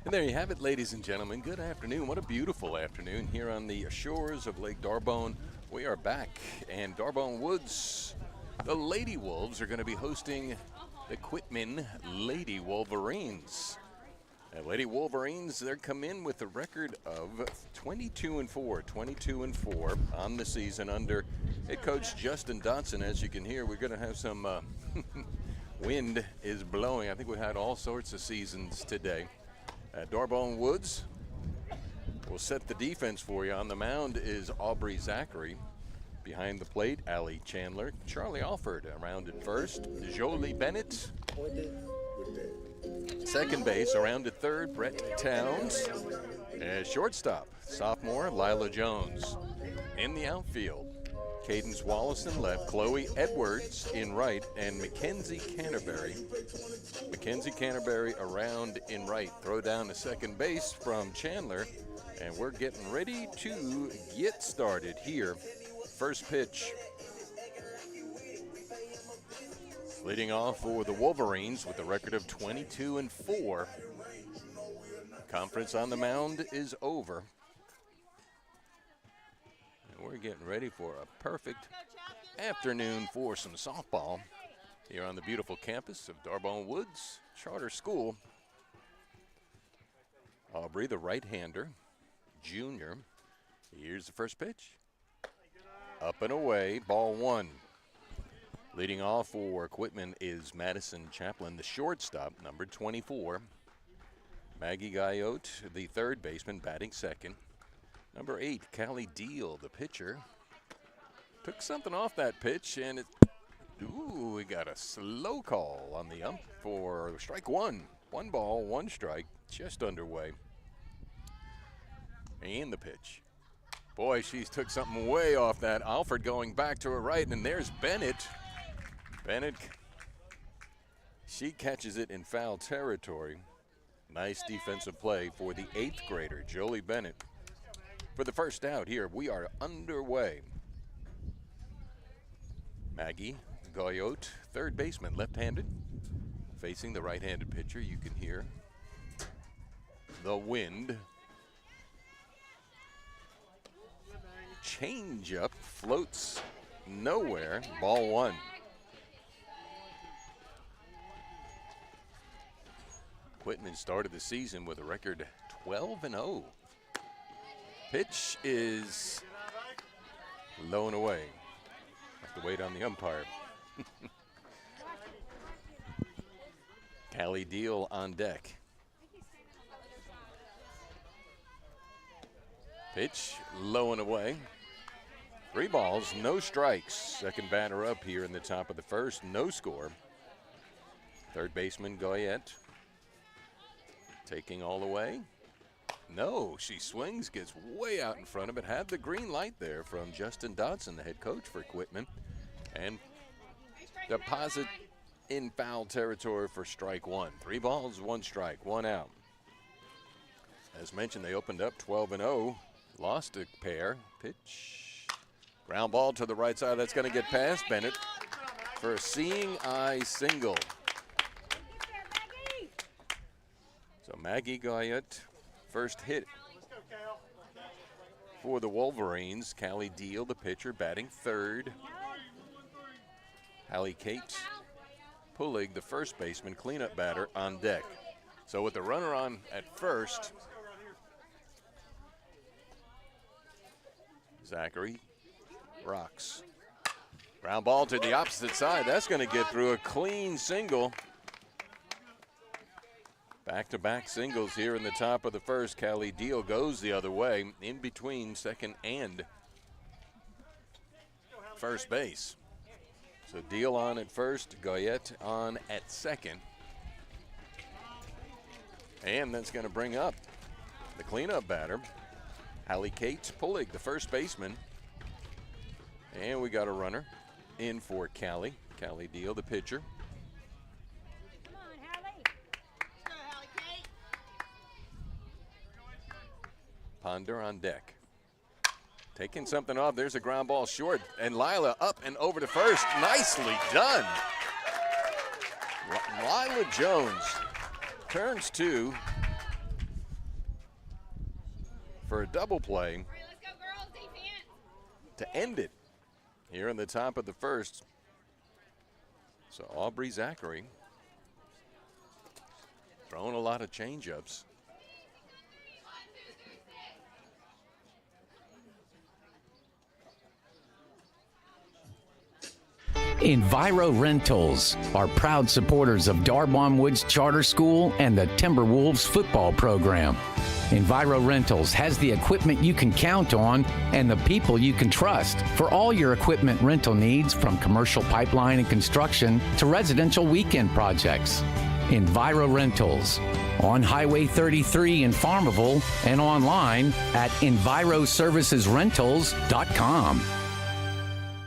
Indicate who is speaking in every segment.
Speaker 1: And there you have it, ladies and gentlemen. Good afternoon. What a beautiful afternoon here on the shores of Lake D'Arbonne. We are back, and D'Arbonne Woods, the Lady Wolves, are going to be hosting the Quitman Lady Wolverines. And Lady Wolverines, they come in with a record of 22-4, 22-4 on the season under head coach Justin Dotson. As you can hear, we're going to have some wind is blowing. I think we had all sorts of seasons today. D'Arbonne Woods will set the defense for you. On the mound is Aubrey Zachary. Behind the plate, Allie Chandler. Charlie Alford around at first. Jolie Bennett. Second base, around at third, Brett Towns. Shortstop, sophomore Lila Jones. In the outfield, Cadence Wallace in left, Chloe Edwards in right, and Mackenzie Canterbury. Mackenzie Canterbury around in right. Throw down to second base from Chandler, and we're getting ready to get started here. First pitch. Leading off for the Wolverines with a record of 22-4. Conference on the mound is over. And we're getting ready for a perfect afternoon for some softball here on the beautiful campus of D'Arbonne Woods Charter School. Aubrey, the right-hander, junior. Here's the first pitch. Up and away, ball one. Leading off for Quitman is Madison Chaplin, the shortstop, number 24. Maggie Gayotte, the third baseman, batting second. Number 8, Callie Deal, the pitcher. Took something off that pitch, and we got a slow call on the ump for strike one. 1 ball, 1 strike, just underway. And the pitch. Boy, she took something way off that. Alford going back to her right, and there's Bennett. Bennett, she catches it in foul territory. Nice defensive play for the 8th grader, Jolie Bennett. For the first out here, we are underway. Maggie Gayotte, third baseman, left-handed. Facing the right-handed pitcher, you can hear the wind. Change-up floats nowhere, ball one. Quitman started the season with a record 12-0. Pitch is low and away. Have to wait on the umpire. Callie Deal on deck. Pitch low and away. 3 balls, no strikes. Second batter up here in the top of the first, no score. Third baseman Goyette taking all the way. No, she swings, gets way out in front of it. Had the green light there from Justin Dodson, the head coach for Quitman. And deposit in foul territory for strike one. 3 balls, 1 strike, 1 out. As mentioned, they opened up 12-0. Lost a pair. Pitch. Ground ball to the right side. That's going to get past Bennett for a seeing eye single. So Maggie Gayotte, first hit for the Wolverines. Callie Deal, the pitcher, batting third. Hallie Kate Pulig, the first baseman, cleanup batter, on deck. So with the runner on at first, Zachary rocks. Ground ball to the opposite side. That's going to get through. A clean single. Back-to-back singles here in the top of the first. Callie Deal goes the other way, in between second and first base. So Deal on at first, Goyette on at second. And that's going to bring up the cleanup batter, Hallie Kate Pulig, the first baseman. And we got a runner in for Callie. Callie Deal, the pitcher. Ponder on deck. Taking something off. There's a ground ball short. And Lila up and over to first. Nicely done. Lila Jones turns 2 for a double play to end it here in the top of the first. So Aubrey Zachary throwing a lot of change-ups.
Speaker 2: Enviro Rentals are proud supporters of Darbon Woods Charter School and the Timberwolves football program. Enviro Rentals has the equipment you can count on and the people you can trust for all your equipment rental needs, from commercial pipeline and construction to residential weekend projects. Enviro Rentals on Highway 33 in Farmville and online at enviroservicesrentals.com.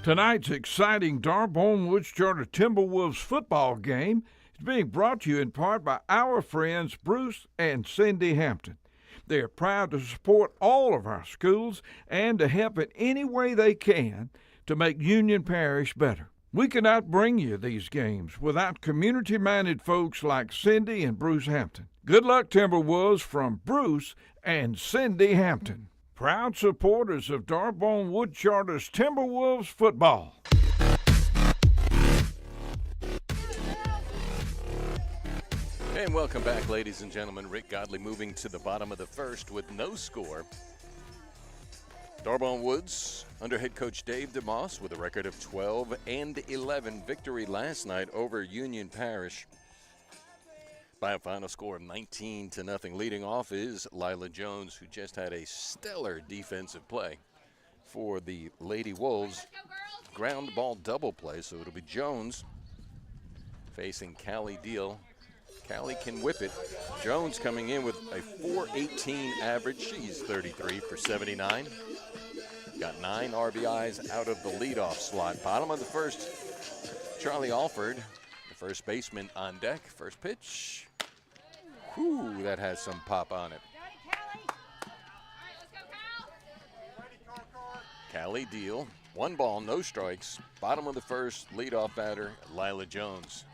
Speaker 3: Tonight's exciting Darbon Woods Charter Timberwolves football game is being brought to you in part by our friends Bruce and Cindy Hampton. They are proud to support all of our schools and to help in any way they can to make Union Parish better. We cannot bring you these games without community-minded folks like Cindy and Bruce Hampton. Good luck, Timberwolves, from Bruce and Cindy Hampton. Proud supporters of Darbon Wood Charter's Timberwolves football.
Speaker 1: And welcome back, ladies and gentlemen. Rick Godley moving to the bottom of the first with no score. Darbon Woods under head coach Dave DeMoss with a record of 12-11. Victory last night over Union Parish by a final score of 19-0. Leading off is Lila Jones, who just had a stellar defensive play for the Lady Wolves. Ground ball double play, so it'll be Jones facing Callie Deal. Callie can whip it. Jones coming in with a .418 average. She's 33 for 79. Got 9 RBIs out of the leadoff slot. Bottom of the first, Charlie Alford, the first baseman, on deck. First pitch. Whew, that has some pop on it. Callie Deal, 1 ball, no strikes. Bottom of the first, leadoff batter, Lila Jones.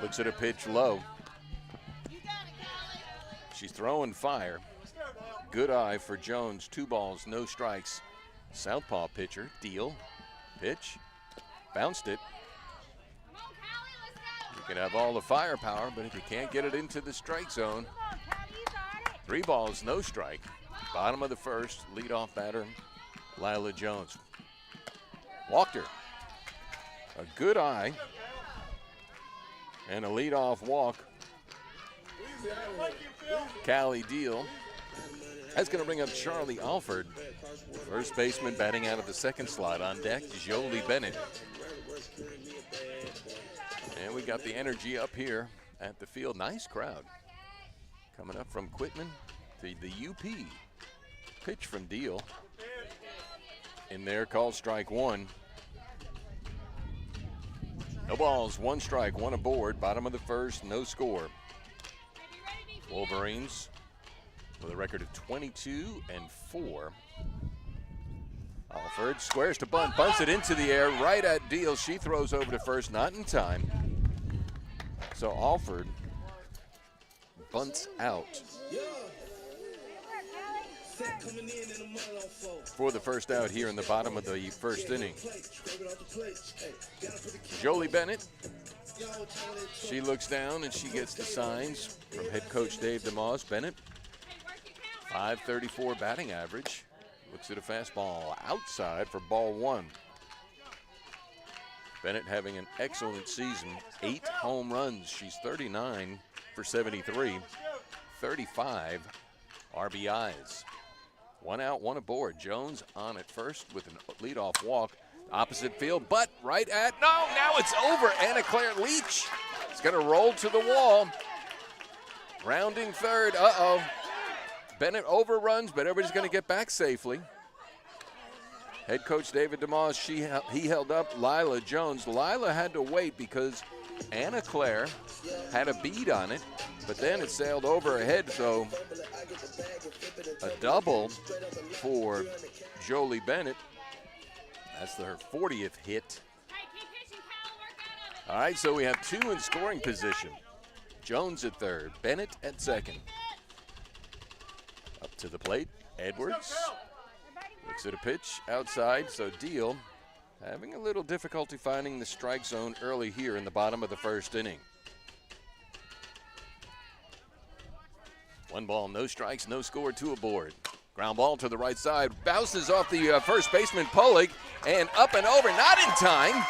Speaker 1: Looks at a pitch low. She's throwing fire. Good eye for Jones. 2 balls, no strikes. Southpaw pitcher, Deal. Pitch. Bounced it. You can have all the firepower, but if you can't get it into the strike zone. 3 balls, no strike. Bottom of the first, leadoff batter, Lila Jones. Walked her. A good eye. And a leadoff walk. Callie Deal. That's going to bring up Charlie Alford. First baseman batting out of the second slot. On deck, Jolie Bennett. And we got the energy up here at the field. Nice crowd. Coming up from Quitman to the UP. Pitch from Deal. In there, called strike 1. No balls, 1 strike, 1 aboard. Bottom of the first, no score. Wolverines with a record of 22-4. Alford squares to bunt, bunts it into the air, right at Deal. She throws over to first, not in time. So Alford bunts out for the first out here in the bottom of the first inning. Jolie Bennett, she looks down and she gets the signs from head coach Dave DeMoss. Bennett, .534 batting average. Looks at a fastball outside for ball 1. Bennett having an excellent season. 8 home runs. She's 39 for 73. 35 RBIs. 1 out, 1 aboard. Jones on at first with an leadoff walk. Opposite field, but right at, no, now it's over. Anna Claire Leach is going to roll to the wall. Rounding third, Bennett overruns, but everybody's going to get back safely. Head coach David DeMoss, he held up Lila Jones. Lila had to wait because Anna Claire had a bead on it, but then it sailed over her head, so a double for Jolie Bennett. That's her 40th hit. All right, so we have 2 in scoring position. Jones at third, Bennett at second. Up to the plate, Edwards looks at a pitch outside, so Deal having a little difficulty finding the strike zone early here in the bottom of the first inning. 1 ball, no strikes, no score, 2 aboard. Ground ball to the right side, bounces off the first baseman Polig, and up and over, not in time.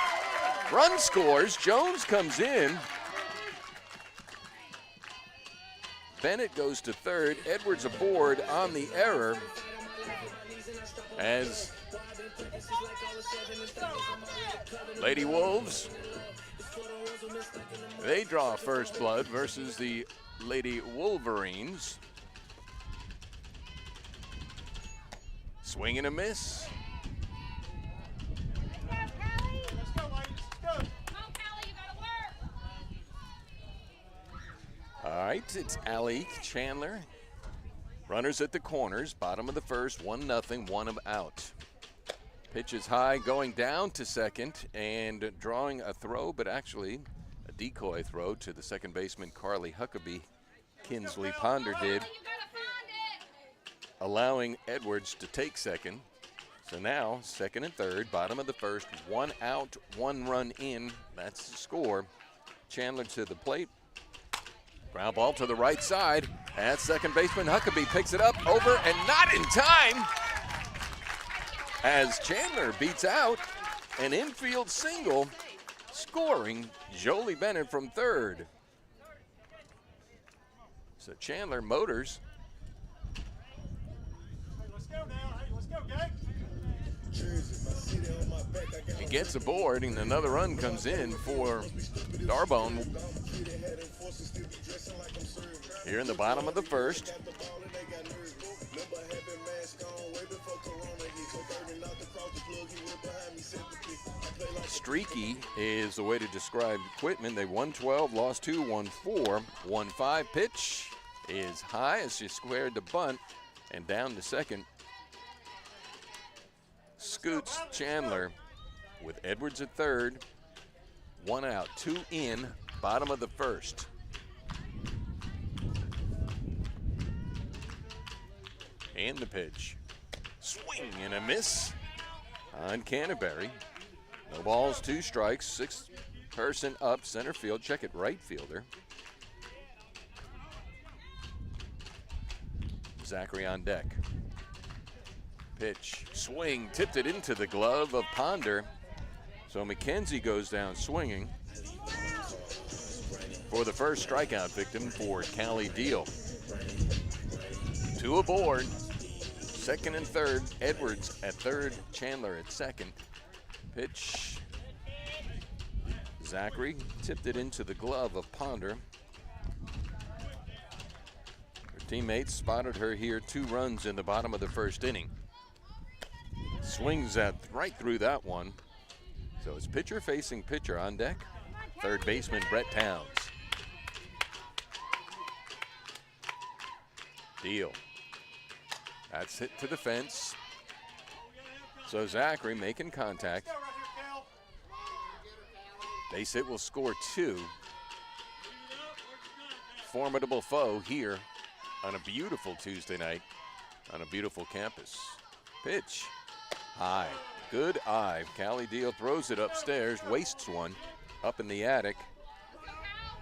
Speaker 1: Run scores, Jones comes in. Bennett goes to third, Edwards aboard on the error as Lady Wolves, they draw first blood versus the Lady Wolverines. Swing and a miss. All right, it's Allie Chandler. Runners at the corners, bottom of the first, 1-0, 1 out. Pitch is high, going down to second and drawing a throw, but actually a decoy throw to the second baseman, Carly Huckabee. Kinsley Ponder did, allowing Edwards to take second. So now, second and third, bottom of the first, 1 out, 1 run in. That's the score. Chandler to the plate. Ground ball to the right side. And second baseman Huckabee picks it up, over, and not in time. As Chandler beats out an infield single, scoring Jolie Bennett from third. So Chandler motors. He gets aboard, and another run comes in for Darbone. Here in the bottom of the first. Streaky is the way to describe Quitman. They won 12, lost 2, won 4, won 5. Pitch is high as she squared the bunt and down to second. Scoots Chandler with Edwards at third. 1 out, 2 in, bottom of the first. And the pitch. Swing and a miss on Canterbury. No balls, 2 strikes, 6th person up, center field. Check it, right fielder. Zachary on deck. Pitch, swing, tipped it into the glove of Ponder. So McKenzie goes down swinging for the first strikeout victim for Callie Deal. 2 aboard. Second and third, Edwards at third, Chandler at second. Pitch. Zachary tipped it into the glove of Ponder. Her teammates spotted her here, 2 runs in the bottom of the first inning. Swings at right through that one. So it's pitcher facing pitcher on deck. Third baseman Brett Towns. Deal. That's hit to the fence. So Zachary making contact. Base hit will score 2. Formidable foe here on a beautiful Tuesday night on a beautiful campus. Pitch. High. Good eye. Callie Deal throws it upstairs, wastes one up in the attic.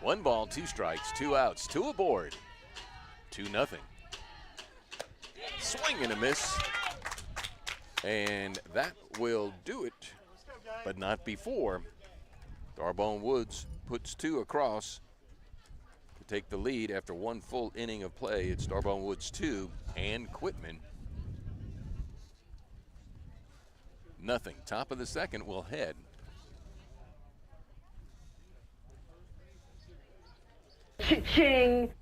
Speaker 1: 1 ball, 2 strikes, 2 outs, 2 aboard. 2-0. Swing and a miss. And that will do it, but not before. Darbone Woods puts 2 across to take the lead after 1 full inning of play. It's Darbone Woods 2 and Quitman 0. Top of the second will head.
Speaker 4: Cha-ching!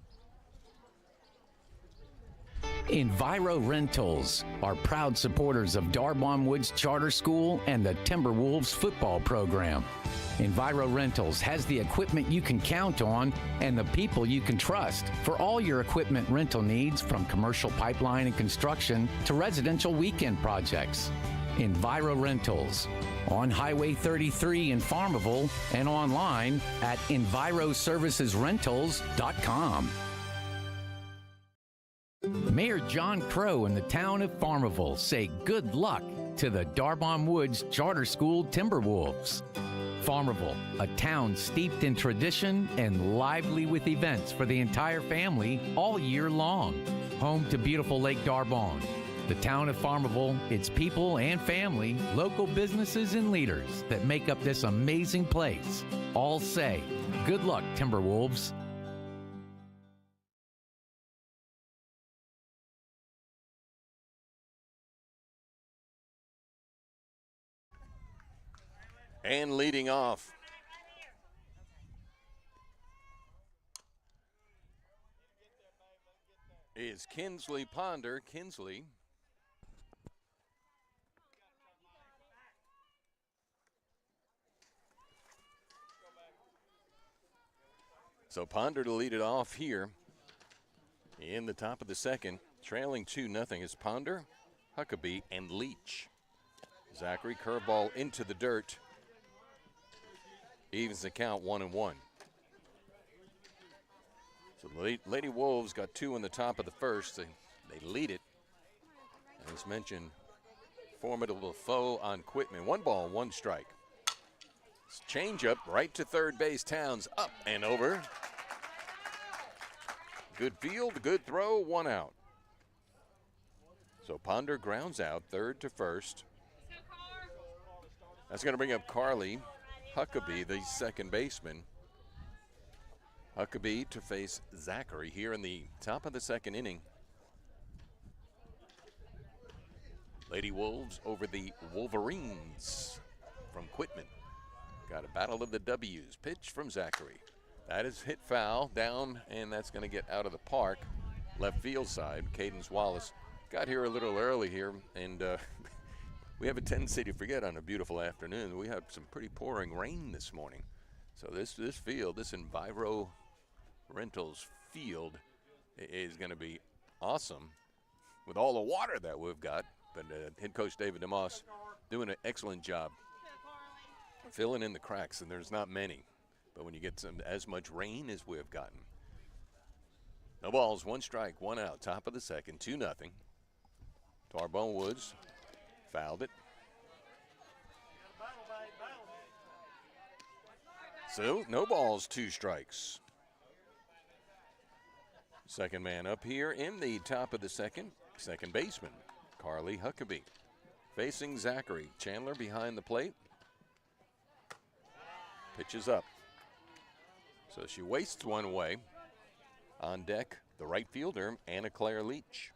Speaker 2: Enviro Rentals are proud supporters of Darbone Woods Charter School and the Timberwolves football program. Enviro Rentals has the equipment you can count on and the people you can trust for all your equipment rental needs, from commercial pipeline and construction to residential weekend projects. Enviro Rentals on Highway 33 in Farmville and online at enviroservicesrentals.com. Mayor John Crow and the town of Farmerville say good luck to the Darbon Woods Charter School Timberwolves. Farmerville, a town steeped in tradition and lively with events for the entire family all year long. Home to beautiful Lake Darbon. The town of Farmerville, its people and family, local businesses and leaders that make up this amazing place, all say, good luck, Timberwolves.
Speaker 1: And leading off is Kinsley Ponder. Kinsley so Ponder to lead it off here in the top of the second, trailing 2-0 is Ponder, Huckabee, and Leach. Zachary curveball into the dirt. Evens the count 1-1. So the Lady Wolves got 2 in the top of the first. They lead it. As mentioned, formidable foe on Quitman. 1 ball, 1 strike. Change up right to third base. Towns up and over. Good field, good throw, 1 out. So Ponder grounds out, third to first. That's going to bring up Carly Huckabee, the second baseman. Huckabee to face Zachary here in the top of the second inning. Lady Wolves over the Wolverines from Quitman. Got a battle of the W's. Pitch from Zachary. That is hit foul down, and that's going to get out of the park. Left field side. Cadence Wallace got here a little early here, and we have a tendency to forget on a beautiful afternoon. We had some pretty pouring rain this morning. So this field, this Enviro Rentals field is going to be awesome with all the water that we've got. But head coach David DeMoss doing an excellent job filling in the cracks, and there's not many. But when you get as much rain as we've gotten. No balls, 1 strike, 1 out, top of the second, 2-0. Darbon Woods fouled it. So, no balls, 2 strikes. Second man up here in the top of the second baseman, Carly Huckabee. Facing Zachary. Chandler behind the plate. Pitches up. So she wastes 1 away. On deck, the right fielder, Anna Claire Leach.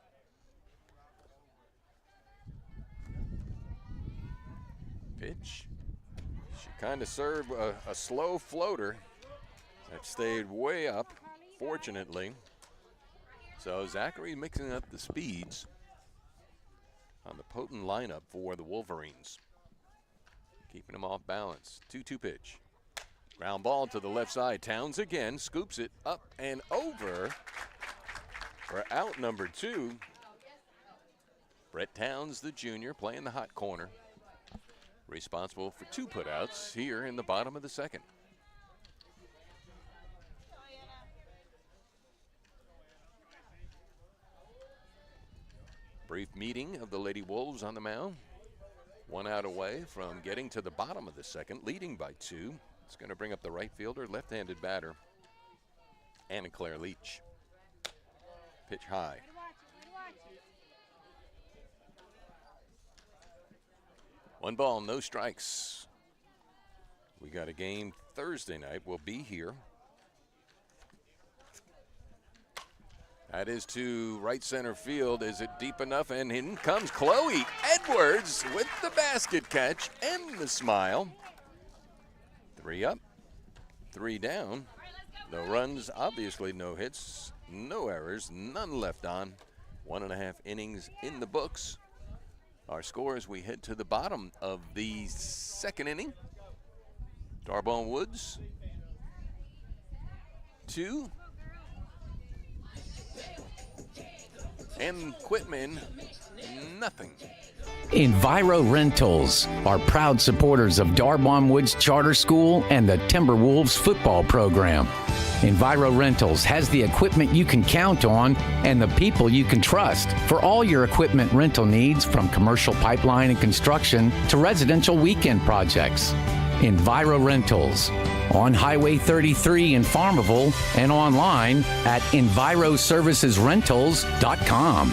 Speaker 1: Pitch. She kind of served a slow floater that stayed way up, fortunately. So Zachary mixing up the speeds on the potent lineup for the Wolverines. Keeping them off balance. 2-2 pitch. Ground ball to the left side. Towns again, scoops it up and over for out number 2. Brett Towns, the junior, playing the hot corner. Responsible for 2 putouts here in the bottom of the second. Brief meeting of the Lady Wolves on the mound. 1 out away from getting to the bottom of the second, leading by 2. It's going to bring up the right fielder, left-handed batter, Anna Claire Leach. Pitch high. One ball, no strikes. We got a game Thursday night. We'll be here. That is to right center field. Is it deep enough? And in comes Chloe Edwards with the basket catch and the smile. 3 up, 3 down. No runs, obviously no hits, no errors, none left on. 1.5 innings in the books. Our score as we head to the bottom of the second inning. Darbon Woods 2. And Quitman, nothing.
Speaker 2: Enviro Rentals are proud supporters of Darbon Woods Charter School and the Timberwolves football program. Enviro Rentals has the equipment you can count on and the people you can trust for all your equipment rental needs, from commercial pipeline and construction to residential weekend projects. Enviro Rentals on Highway 33 in Farmville and online at enviroservicesrentals.com.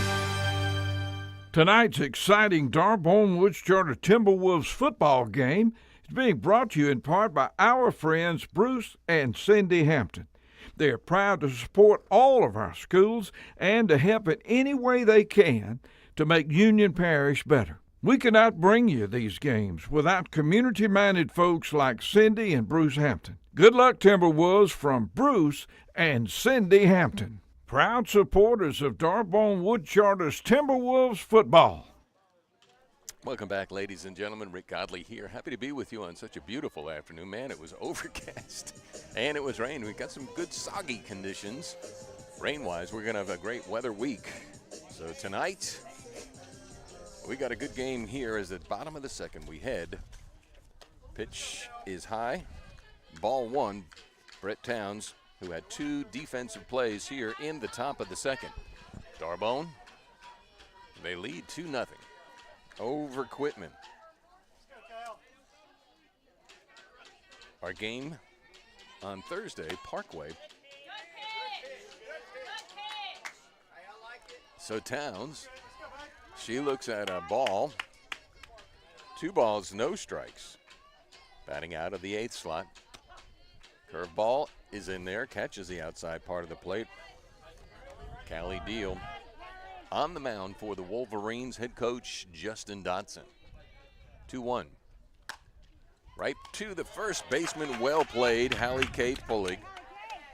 Speaker 3: Tonight's exciting Darbone Woods Charter Timberwolves football game is being brought to you in part by our friends Bruce and Cindy Hampton. They are proud to support all of our schools and to help in any way they can to make Union Parish better. We cannot bring you these games without community-minded folks like Cindy and Bruce Hampton. Good luck, Timberwolves, from Bruce and Cindy Hampton. Proud supporters of Darbone Wood Charter's Timberwolves football.
Speaker 1: Welcome back, ladies and gentlemen. Rick Godley here. Happy to be with you on such a beautiful afternoon. Man, it was overcast and it was rain. We got some good soggy conditions. Rain-wise, we're going to have a great weather week. So tonight, we got a good game here as at the bottom of the second we head. Pitch is high. Ball one, Brett Towns, who had two defensive plays here in the top of the second. Darbone, they lead 2-0 over Quitman. Our game on Thursday, Parkway. So Towns, she looks at a ball. 2 balls, no strikes. Batting out of the 8th slot. Curveball is in there, catches the outside part of the plate. Callie Deal on the mound for the Wolverines, head coach Justin Dotson. 2-1. Right to the first baseman, well played, Hallie Kate Pullig.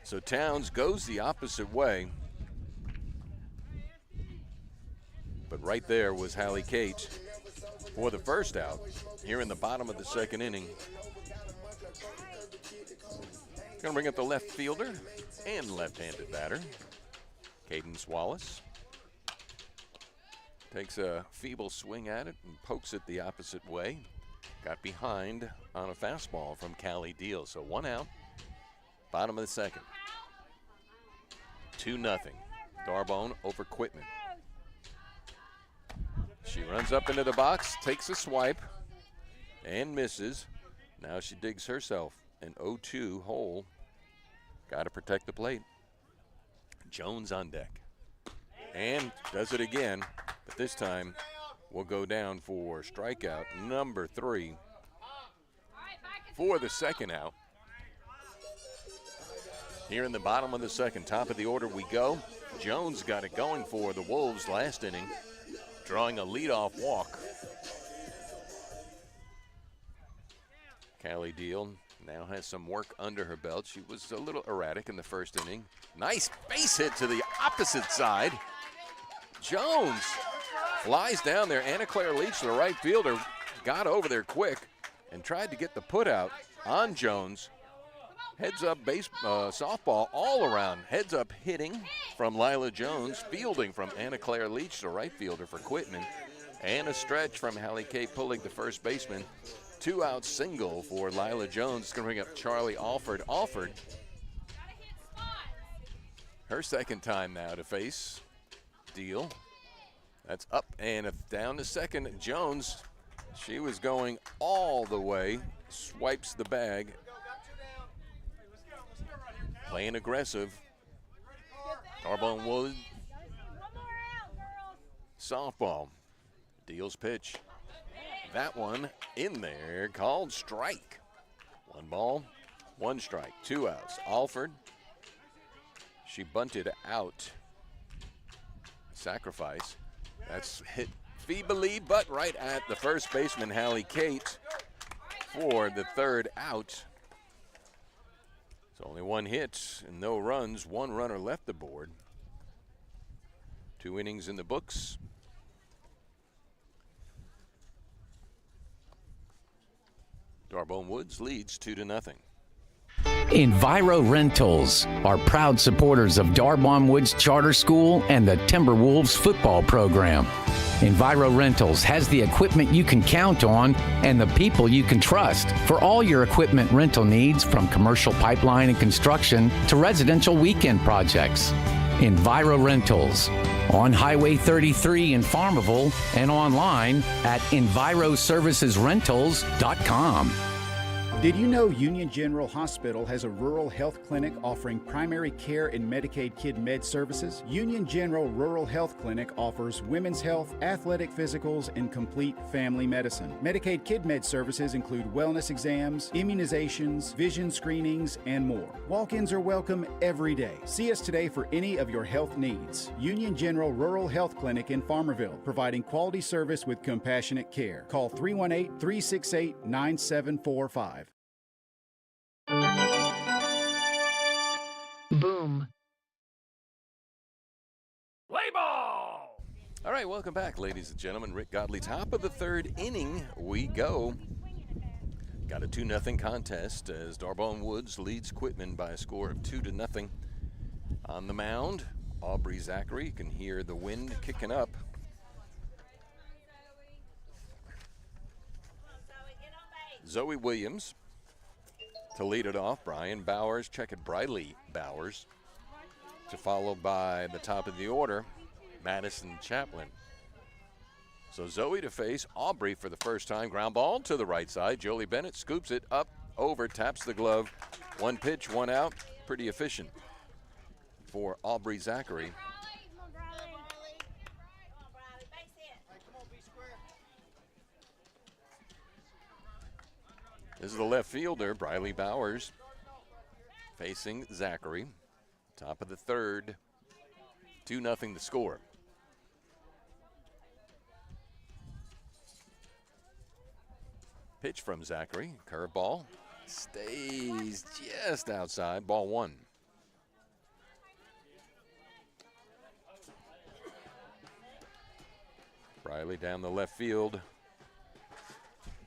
Speaker 1: So Towns goes the opposite way. But right there was Hallie Kate for the first out here in the bottom of the second inning. Going to bring up the left fielder and left-handed batter, Cadence Wallace. Takes a feeble swing at it and pokes it the opposite way. Got behind on a fastball from Callie Deal. So 1 out, bottom of the second. 2-0. Darbone over Quitman. She runs up into the box, takes a swipe, and misses. Now she digs herself an 0-2 hole. Got to protect the plate. Jones on deck. And does it again, but this time will go down for strikeout number 3 for the second out. Here in the bottom of the second, top of the order we go. Jones got it going for the Wolves last inning, drawing a leadoff walk. Callie Deal now has some work under her belt. She was a little erratic in the first inning. Nice base hit to the opposite side. Jones flies down there. Anna Claire Leach, the right fielder, got over there quick and tried to get the put out on Jones. Heads up softball all around. Heads up hitting from Lila Jones. Fielding from Anna Claire Leach, the right fielder for Quitman. And a stretch from Hallie Kate Pullig, the first baseman. 2-out single for Lila Jones. It's going to bring up Charlie Alford. Alford, her second time now to face Deal. That's up and down to second. Jones, she was going all the way. Swipes the bag. Playing aggressive. Darbone Wood. Softball. Deal's pitch. That one in there, called strike. 1 ball, 1 strike, 2 outs. Alford, she bunted out. Sacrifice. That's hit feebly, but right at the first baseman, Hallie Kate, for the 3rd out. It's only 1 hit and no runs. 1 runner left the board. 2 innings in the books. Darbone Woods leads 2-0.
Speaker 2: Enviro Rentals are proud supporters of Darbone Woods Charter School and the Timberwolves football program. Enviro Rentals has the equipment you can count on and the people you can trust for all your equipment rental needs, from commercial pipeline and construction to residential weekend projects. Enviro Rentals on Highway 33 in Farmville and online at enviroservicesrentals.com.
Speaker 5: Did you know Union General Hospital has a rural health clinic offering primary care and Medicaid kid med services? Union General Rural Health Clinic offers women's health, athletic physicals, and complete family medicine. Medicaid kid med services include wellness exams, immunizations, vision screenings, and more. Walk-ins are welcome every day. See us today for any of your health needs. Union General Rural Health Clinic in Farmerville, providing quality service with compassionate care. Call 318-368-9745.
Speaker 4: Boom.
Speaker 1: Play ball! All right, welcome back, ladies and gentlemen. Rick Godley, top of the third inning we go. Got a 2-0 contest as Darbone Woods leads Quitman by a score of 2-0. On the mound, Aubrey Zachary. You can hear the wind kicking up. Zoe Williams to lead it off. Brian Bowers, check it, Briley Bowers. To follow by the top of the order, Madison Chaplin. So Zoe to face Aubrey for the first time. Ground ball to the right side. Jolie Bennett scoops it up, over, taps the glove. One pitch, one out. Pretty efficient for Aubrey Zachary. This is the left fielder, Briley Bowers, facing Zachary. Top of the third, 2-0 the score. Pitch from Zachary, curveball, stays just outside, ball one. Briley down the left field.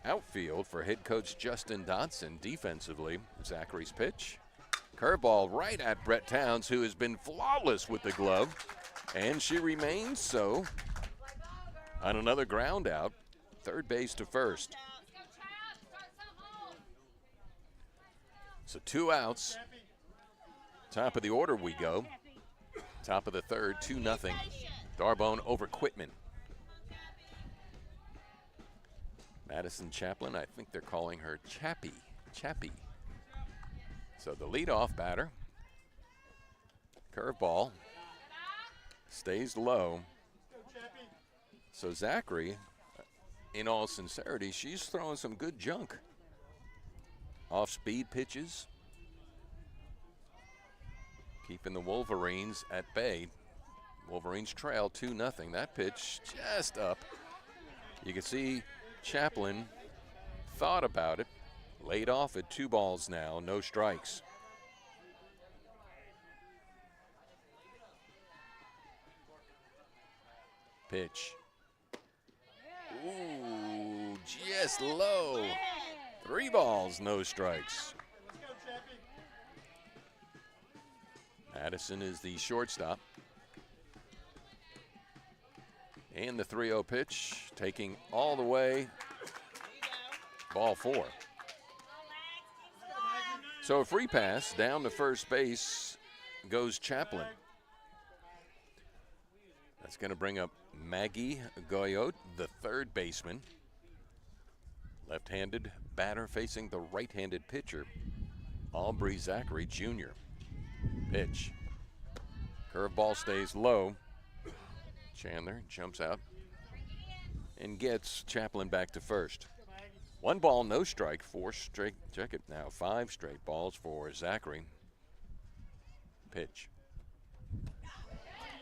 Speaker 1: Outfield for head coach Justin Dotson. Defensively, Zachary's pitch. Curveball right at Brett Towns, who has been flawless with the glove, and she remains so. On another ground out, third base to first. So 2 outs. Top of the order we go. Top of the third, 2-0. Darbone over Quitman. Madison Chaplin, I think they're calling her Chappie. So the leadoff batter. Curveball. Stays low. So Zachary, in all sincerity, she's throwing some good junk. Off-speed pitches. Keeping the Wolverines at bay. Wolverines trail 2-0. That pitch just up. You can see Chaplin thought about it, laid off at 2 balls now, no strikes. Pitch. Ooh, just low. 3 balls, no strikes. Madison is the shortstop. And the 3-0 pitch, taking all the way, ball 4. So a free pass down to first base goes Chaplin. That's going to bring up Maggie Goyot, the third baseman. Left-handed batter facing the right-handed pitcher, Aubrey Zachary Jr. Pitch. Curveball stays low. Chandler jumps out and gets Chaplin back to first. 1 ball, no strike, 4 straight, check it now, 5 straight balls for Zachary. Pitch.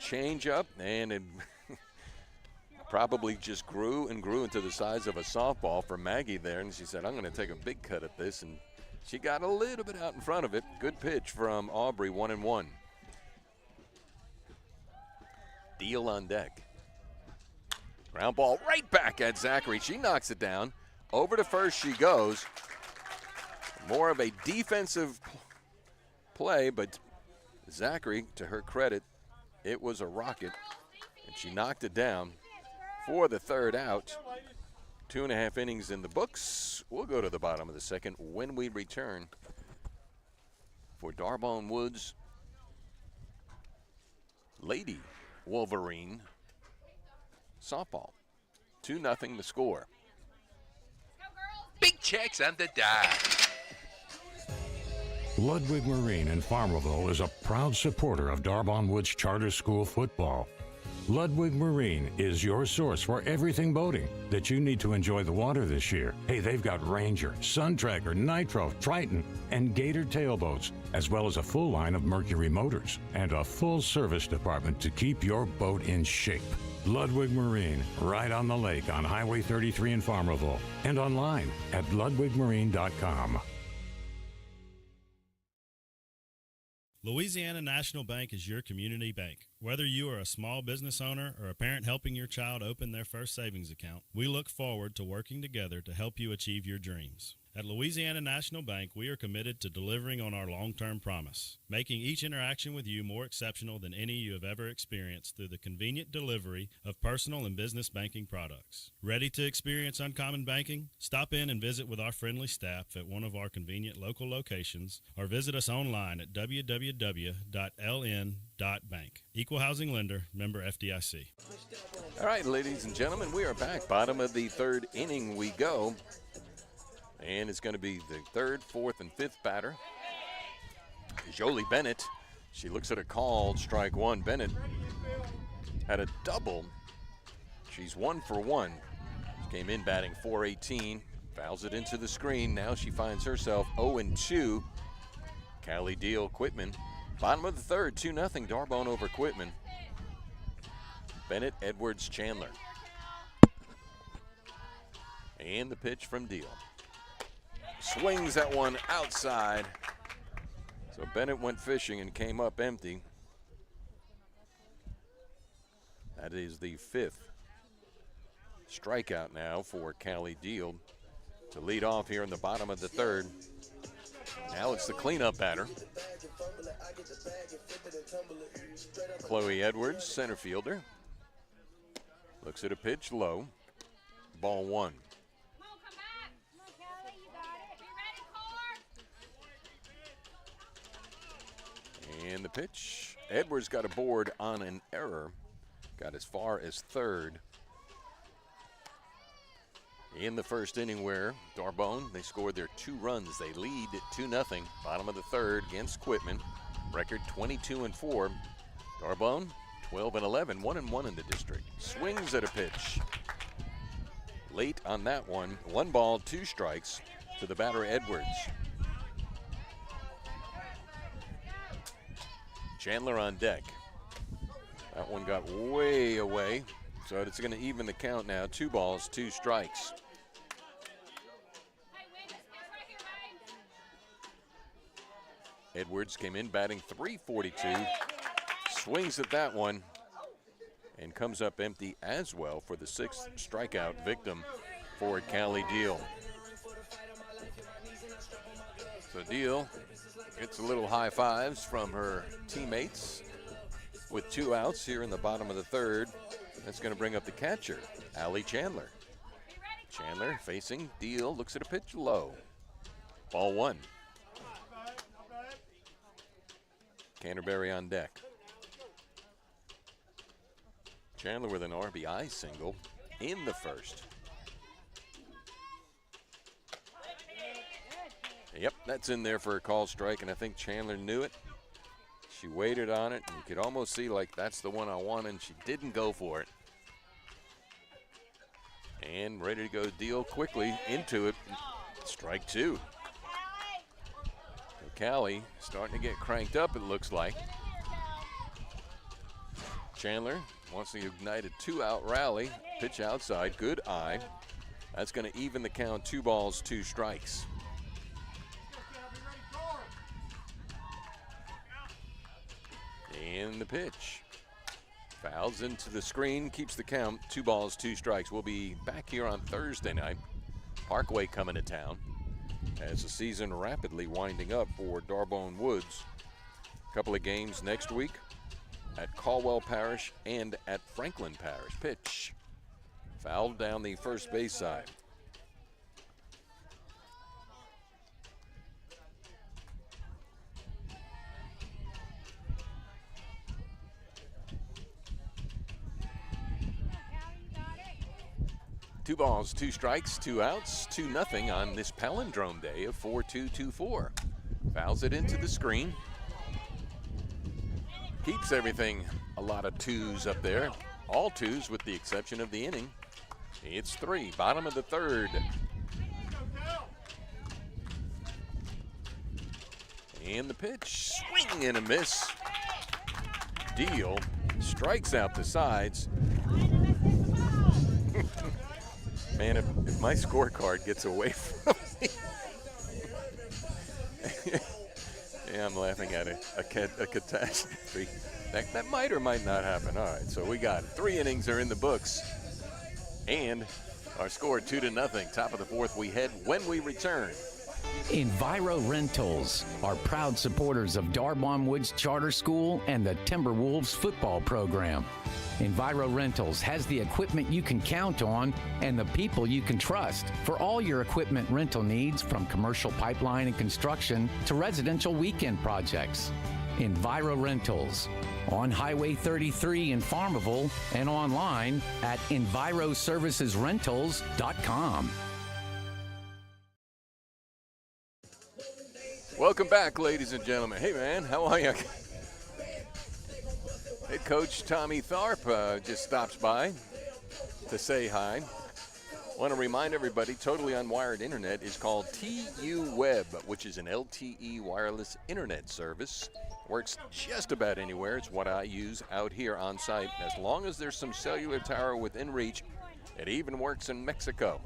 Speaker 1: Change up, and it probably just grew and grew into the size of a softball for Maggie there, and she said, I'm going to take a big cut at this, and she got a little bit out in front of it. Good pitch from Aubrey, 1-1. Deal on deck. Ground ball right back at Zachary. She knocks it down. Over to first she goes. More of a defensive play, but Zachary, to her credit, it was a rocket, and she knocked it down. for the third out. 2.5 innings in the books. We'll go to the bottom of the second when we return for D'Arbonne Woods Lady Wolverine softball. 2-0 the score.
Speaker 6: Big checks on the dive.
Speaker 7: Ludwig Marine in Farmerville is a proud supporter of D'Arbonne Woods Charter School football. Ludwig Marine is your source for everything boating that you need to enjoy the water this year. Hey, they've got Ranger, Sun Tracker, Nitro, Triton, and Gator tailboats, as well as a full line of Mercury motors and a full service department to keep your boat in shape. Ludwig Marine, right on the lake on Highway 33 in Farmerville, and online at ludwigmarine.com.
Speaker 8: Louisiana National Bank is your community bank. Whether you are a small business owner or a parent helping your child open their first savings account, we look forward to working together to help you achieve your dreams. At Louisiana National Bank, we are committed to delivering on our long-term promise, making each interaction with you more exceptional than any you have ever experienced through the convenient delivery of personal and business banking products. Ready to experience uncommon banking? Stop in and visit with our friendly staff at one of our convenient local locations or visit us online at www.ln.bank. Equal housing lender, member FDIC.
Speaker 1: All right, ladies and gentlemen, we are back. Bottom of the third inning we go. And it's going to be the third, fourth, and fifth batter. Jolie Bennett. She looks at a called strike one. Bennett had a double. She's 1 for 1. She came in batting .418. Fouls it into the screen. Now she finds herself 0-2. Callie Deal, Quitman. Bottom of the third, 2-0 D'Arbonne over Quitman. Bennett, Edwards, Chandler. And the pitch from Deal. Swings that one outside. So Bennett went fishing and came up empty. That is the 5th strikeout now for Callie Deal to lead off here in the bottom of the third. Now it's the cleanup batter. Chloe Edwards, center fielder. Looks at a pitch low. Ball 1. And the pitch. Edwards got a board on an error. Got as far as third. In the first inning where D'Arbonne, they scored their 2 runs. They lead at 2-0. Bottom of the third against Quitman. Record 22-4. D'Arbonne 12-11, 1-1 in the district. Swings at a pitch. Late on that one. 1 ball, 2 strikes to the batter Edwards. Chandler on deck. That one got way away, so it's going to even the count now. 2 balls, 2 strikes. Edwards came in batting .342. Swings at that one and comes up empty as well for the 6th strikeout victim for Callie Deal. So Deal gets a little high fives from her teammates with 2 outs here in the bottom of the third. That's going to bring up the catcher, Allie Chandler. Chandler facing Deal, looks at a pitch low. Ball 1. Canterbury on deck. Chandler with an RBI single in the first. Yep, that's in there for a call strike, and I think Chandler knew it. She waited on it, and you could almost see like that's the one I want, and she didn't go for it. And ready to go Deal quickly into it. Strike 2. So Callie starting to get cranked up, it looks like. Chandler wants to ignite a 2-out rally. Pitch outside, good eye. That's going to even the count, 2 balls, 2 strikes. And the pitch. Fouls into the screen, keeps the count, 2 balls, 2 strikes. We'll be back here on Thursday night. Parkway coming to town as the season rapidly winding up for D'Arbonne Woods. A couple of games next week at Caldwell Parish and at Franklin Parish. Pitch. Fouled down the first base side. Two balls, two strikes, two outs, 2-0 on this palindrome day of 4-2-2-4. Fouls it into the screen. Keeps everything a lot of twos up there. All twos with the exception of the inning. It's 3, bottom of the third. And the pitch, swing and a miss. Deal strikes out the sides. Man, if my scorecard gets away from me. Yeah, I'm laughing at a catastrophe. That might or might not happen. All right, so we got it. 3 innings are in the books. And our score 2-0. Top of the fourth we head when we return.
Speaker 2: Enviro Rentals are proud supporters of Darbon Woods Charter School and the Timberwolves football program. Enviro Rentals has the equipment you can count on and the people you can trust for all your equipment rental needs, from commercial pipeline and construction to residential weekend projects. Enviro Rentals on Highway 33 in Farmville and online at enviroservicesrentals.com.
Speaker 1: Welcome back, ladies and gentlemen. Hey, man, how are you? Head coach Tommy Tharp just stops by to say hi. Want to remind everybody, totally unwired internet is called TU Web, which is an LTE wireless internet service. Works just about anywhere. It's what I use out here on site. As long as there's some cellular tower within reach, it even works in Mexico.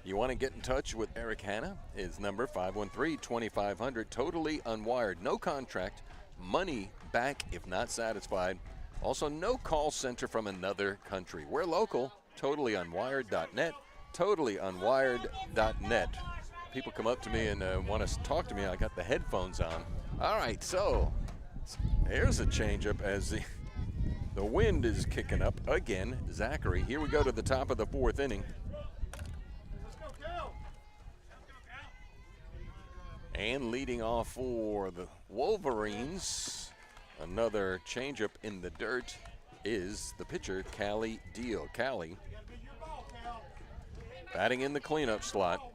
Speaker 1: You want to get in touch with Eric Hanna? His number 513-2500, totally unwired, no contract, money back if not satisfied. Also, no call center from another country. We're local, totallyunwired.net, totallyunwired.net. People come up to me and want to talk to me. I got the headphones on. All right, so here's a changeup as the wind is kicking up again. Zachary, here we go to the top of the fourth inning. And leading off for the Wolverines, another changeup in the dirt, is the pitcher, Callie Deal. Callie batting in the cleanup slot.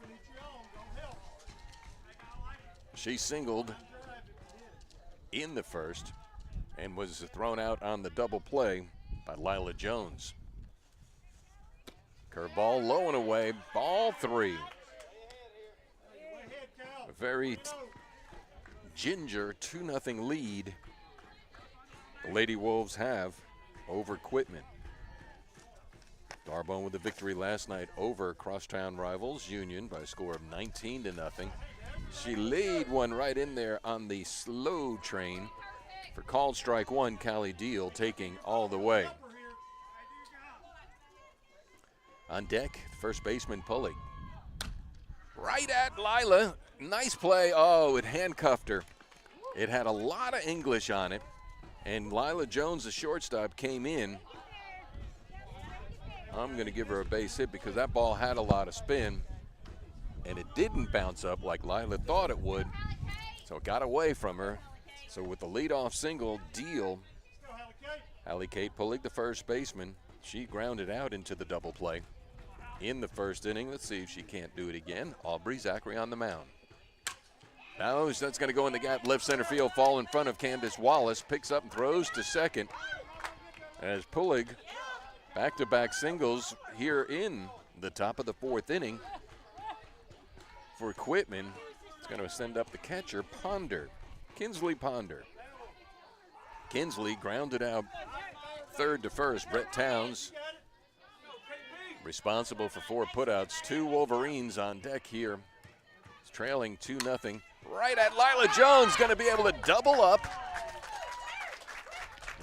Speaker 1: She singled in the first and was thrown out on the double play by Lila Jones. Curveball low and away, ball 3. A very ginger 2-0 lead the Lady Wolves have over Quitman. Darbon with a victory last night over crosstown rivals Union by a score of 19-0. She laid one right in there on the slow train for called strike one. Callie Deal taking all the way. On deck, first baseman Pulley. Right at Lila. Nice play. Oh, it handcuffed her. It had a lot of English on it. And Lila Jones, the shortstop, came in. I'm going to give her a base hit because that ball had a lot of spin. And it didn't bounce up like Lila thought it would. So it got away from her. So with the leadoff single, Deal, Hallie Kate Pulley, the first baseman, she grounded out into the double play in the first inning. Let's see if she can't do it again. Aubrey Zachary on the mound. Now that's going to go in the gap, left center field, fall in front of Candace Wallace, picks up and throws to second. As Pulley, back-to-back singles here in the top of the fourth inning for Quitman. It's going to send up the catcher, Kinsley Ponder. Kinsley grounded out third to first. Brett Towns responsible for 4 putouts. 2 Wolverines on deck here. It's trailing 2-0. Right at Lila Jones, going to be able to double up.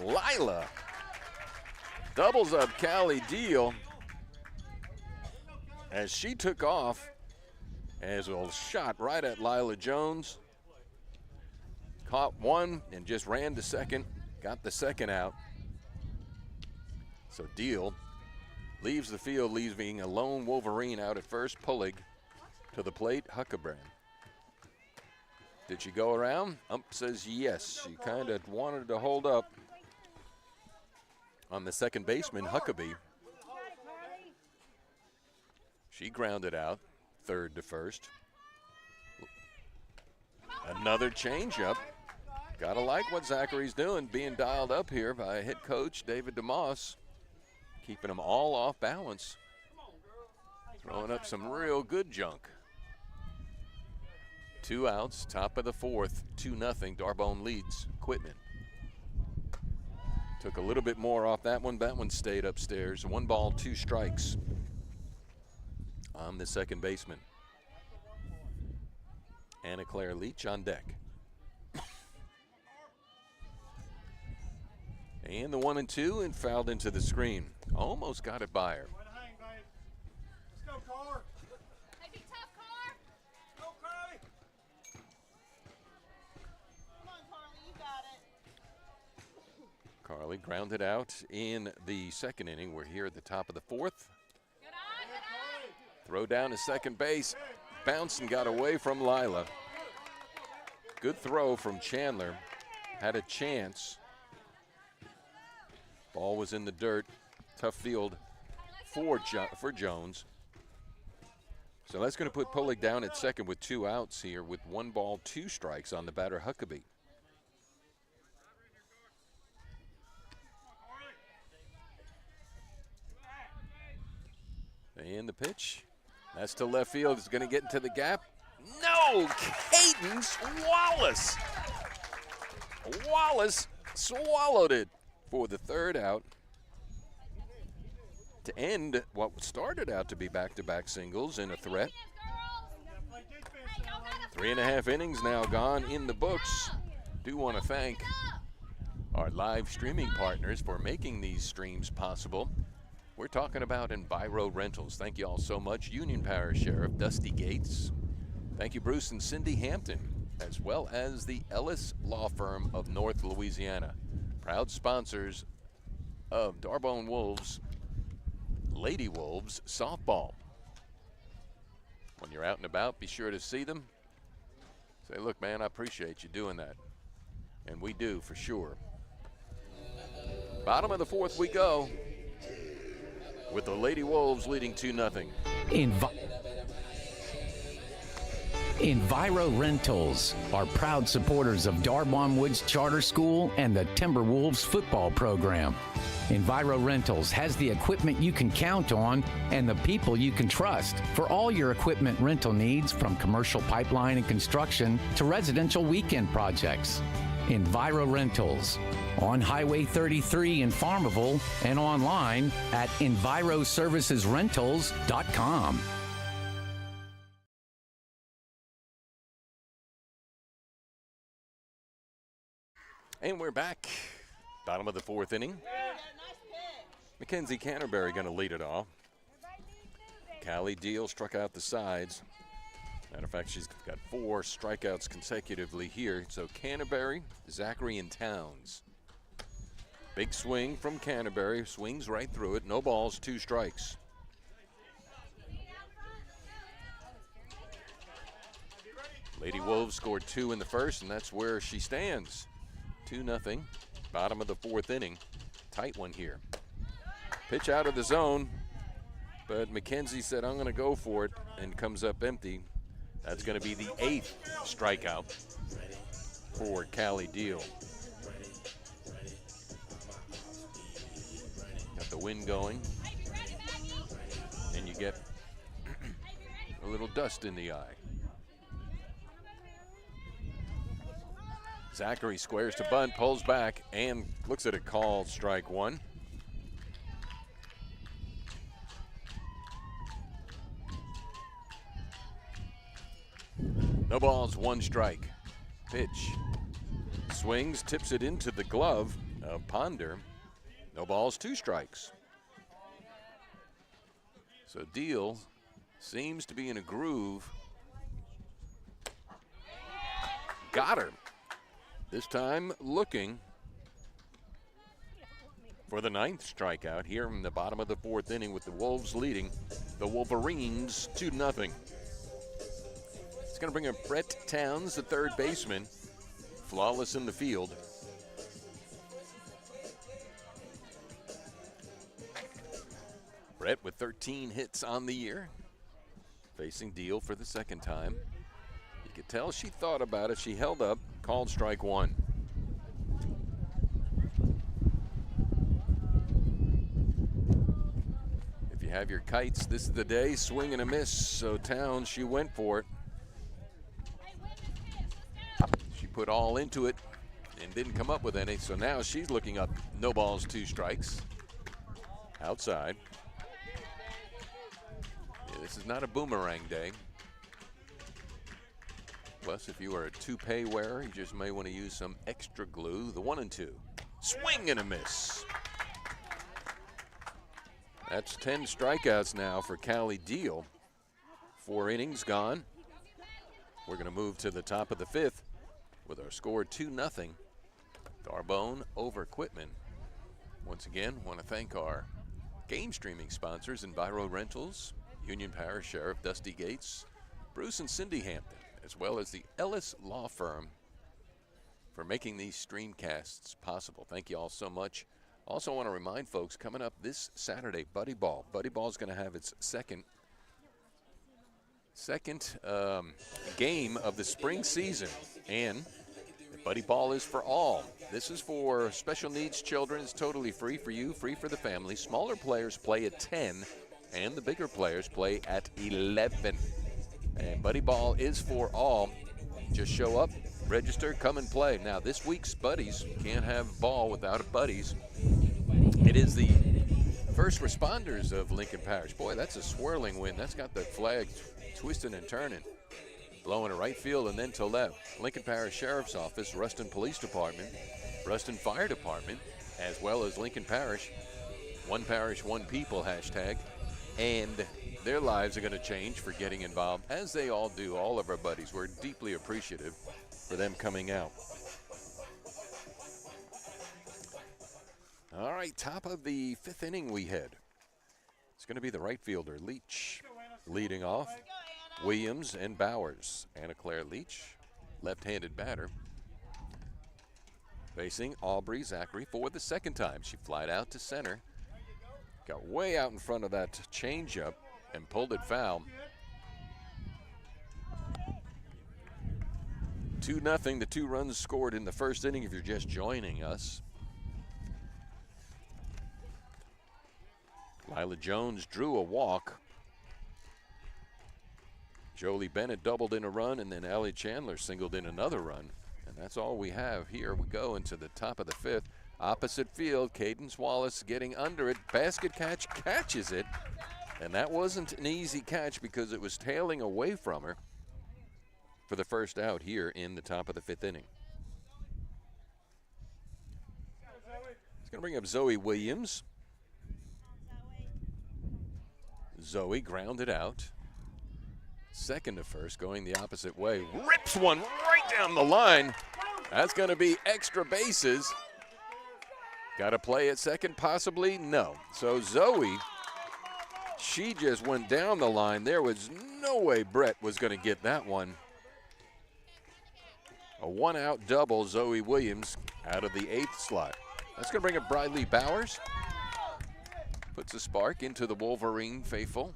Speaker 1: Lila doubles up Callie Deal as she took off. As a shot right at Lila Jones. Caught one and just ran to second. Got the second out. So Deal leaves the field, leaving a lone Wolverine out at first. Pulig to the plate. Huckebrand. Did she go around? Ump says yes. She kind of wanted to hold up on the second baseman, Huckabee. She grounded out, third to first. Another changeup. Gotta like what Zachary's doing, being dialed up here by head coach David DeMoss, keeping them all off balance. Throwing up some real good junk. 2 outs, top of the fourth, 2-0. Darbone leads Quitman. Took a little bit more off that one. That one stayed upstairs. 1 ball, 2 strikes on the second baseman. Anna Claire Leach on deck. And the 1-2 and fouled into the screen. Almost got it by her. Carly grounded out in the second inning. We're here at the top of the fourth. Throw down to second base. Bounced and got away from Lila. Good throw from Chandler. Had a chance. Ball was in the dirt. Tough field for Jones. So that's going to put Pulig down at second with 2 outs here with 1 ball, 2 strikes on the batter, Huckabee. And the pitch. That's to left field. It's going to get into the gap. No! Cadence Wallace! Wallace swallowed it for the 3rd out to end what started out to be back-to-back singles in a threat. 3.5 innings now gone in the books. Do want to thank our live streaming partners for making these streams possible. We're talking about Enviro Rentals. Thank you all so much. Union Parish Sheriff Dusty Gates. Thank you, Bruce and Cindy Hampton, as well as the Ellis Law Firm of North Louisiana. Proud sponsors of Darbone Wolves, Lady Wolves softball. When you're out and about, be sure to see them. Say, look, man, I appreciate you doing that. And we do, for sure. Bottom of the fourth we go, with the Lady Wolves leading 2-0.
Speaker 2: Enviro Rentals are proud supporters of Darbone Woods Charter School and the Timberwolves football program. Enviro Rentals has the equipment you can count on and the people you can trust for all your equipment rental needs, from commercial pipeline and construction to residential weekend projects. Enviro Rentals on Highway 33 in Farmville and online at enviroservicesrentals.com.
Speaker 1: And we're back. Bottom of the fourth inning. Mackenzie Canterbury going to lead it off. Callie Deal struck out the sides. Matter of fact, she's got 4 strikeouts consecutively here. So Canterbury, Zachary, and Towns. Big swing from Canterbury. Swings right through it. No balls, 2 strikes. Lady Wolves scored 2 in the first, and that's where she stands. 2-0. Bottom of the fourth inning. Tight one here. Pitch out of the zone, but McKenzie said, I'm going to go for it, and comes up empty. That's going to be the 8th strikeout for Callie Deal. Got the wind going, and you get a little dust in the eye. Zachary squares to bunt, pulls back, and looks at a called strike 1. No balls, 1 strike. Pitch. Swings, tips it into the glove of Ponder. No balls, 2 strikes. So Deal seems to be in a groove. Got her. This time looking. for the 9th strikeout here in the bottom of the 4th inning with the Wolves leading the Wolverines 2-0. It's going to bring up Brett Towns, the third baseman, flawless in the field. Brett with 13 hits on the year, facing Deal for the second time. You could tell she thought about it. She held up, called strike one. If you have your kites, this is the day. Swing and a miss. So Towns, she went for it. She put all into it and didn't come up with any. So now she's looking up. No balls, 2 strikes. Outside. Yeah, this is not a boomerang day. Plus, if you are a toupee wearer, you just may want to use some extra glue. The 1-2. Swing and a miss. That's 10 strikeouts now for Callie Deal. 4 innings gone. We're going to move to the top of the 5th with our score 2-0. Darbone over Quitman. Once again, want to thank our game streaming sponsors, Enviro Rentals, Union Parish Sheriff Dusty Gates, Bruce and Cindy Hampton, as well as the Ellis Law Firm for making these streamcasts possible. Thank you all so much. Also want to remind folks, coming up this Saturday, Buddy Ball. Buddy Ball is going to have its second game of the spring season. And Buddy Ball is for all. This is for special needs children. It's totally free for you, free for the family. Smaller players play at 10, and the bigger players play at 11. And Buddy Ball is for all. Just show up, register, come and play. Now, this week's Buddies, can't have ball without a Buddies. It is the first responders of Lincoln Parish. Boy, that's a swirling wind. That's got the flag twisting and turning. Blowing to right field and then to left. Lincoln Parish Sheriff's Office, Ruston Police Department, Ruston Fire Department, as well as Lincoln Parish. One parish, one people hashtag. And their lives are going to change for getting involved, as they all do, all of our buddies. We're deeply appreciative for them coming out. All right, top of the 5th inning we head. It's going to be the right fielder, Leach, leading off. Williams and Bowers. Anna Claire Leach, left-handed batter, facing Aubrey Zachary for the second time. She flied out to center, got way out in front of that changeup and pulled it foul. 2-0, the 2 runs scored in the first inning if you're just joining us. Lila Jones drew a walk. Jolie Bennett doubled in a run, and then Allie Chandler singled in another run. And that's all we have. Here we go into the top of the 5th. Opposite field, Cadence Wallace getting under it. Basket catch, catches it. And that wasn't an easy catch because it was tailing away from her for the first out here in the top of the 5th inning. It's going to bring up Zoe Williams. Zoe grounded out. Second to first, going the opposite way. Rips one right down the line. That's going to be extra bases. Got to play at second, possibly? No. So Zoe, she just went down the line. There was no way Brett was going to get that one. A 1-out double, Zoe Williams out of the 8th slot. That's going to bring up Briley Bowers. Puts a spark into the Wolverine faithful.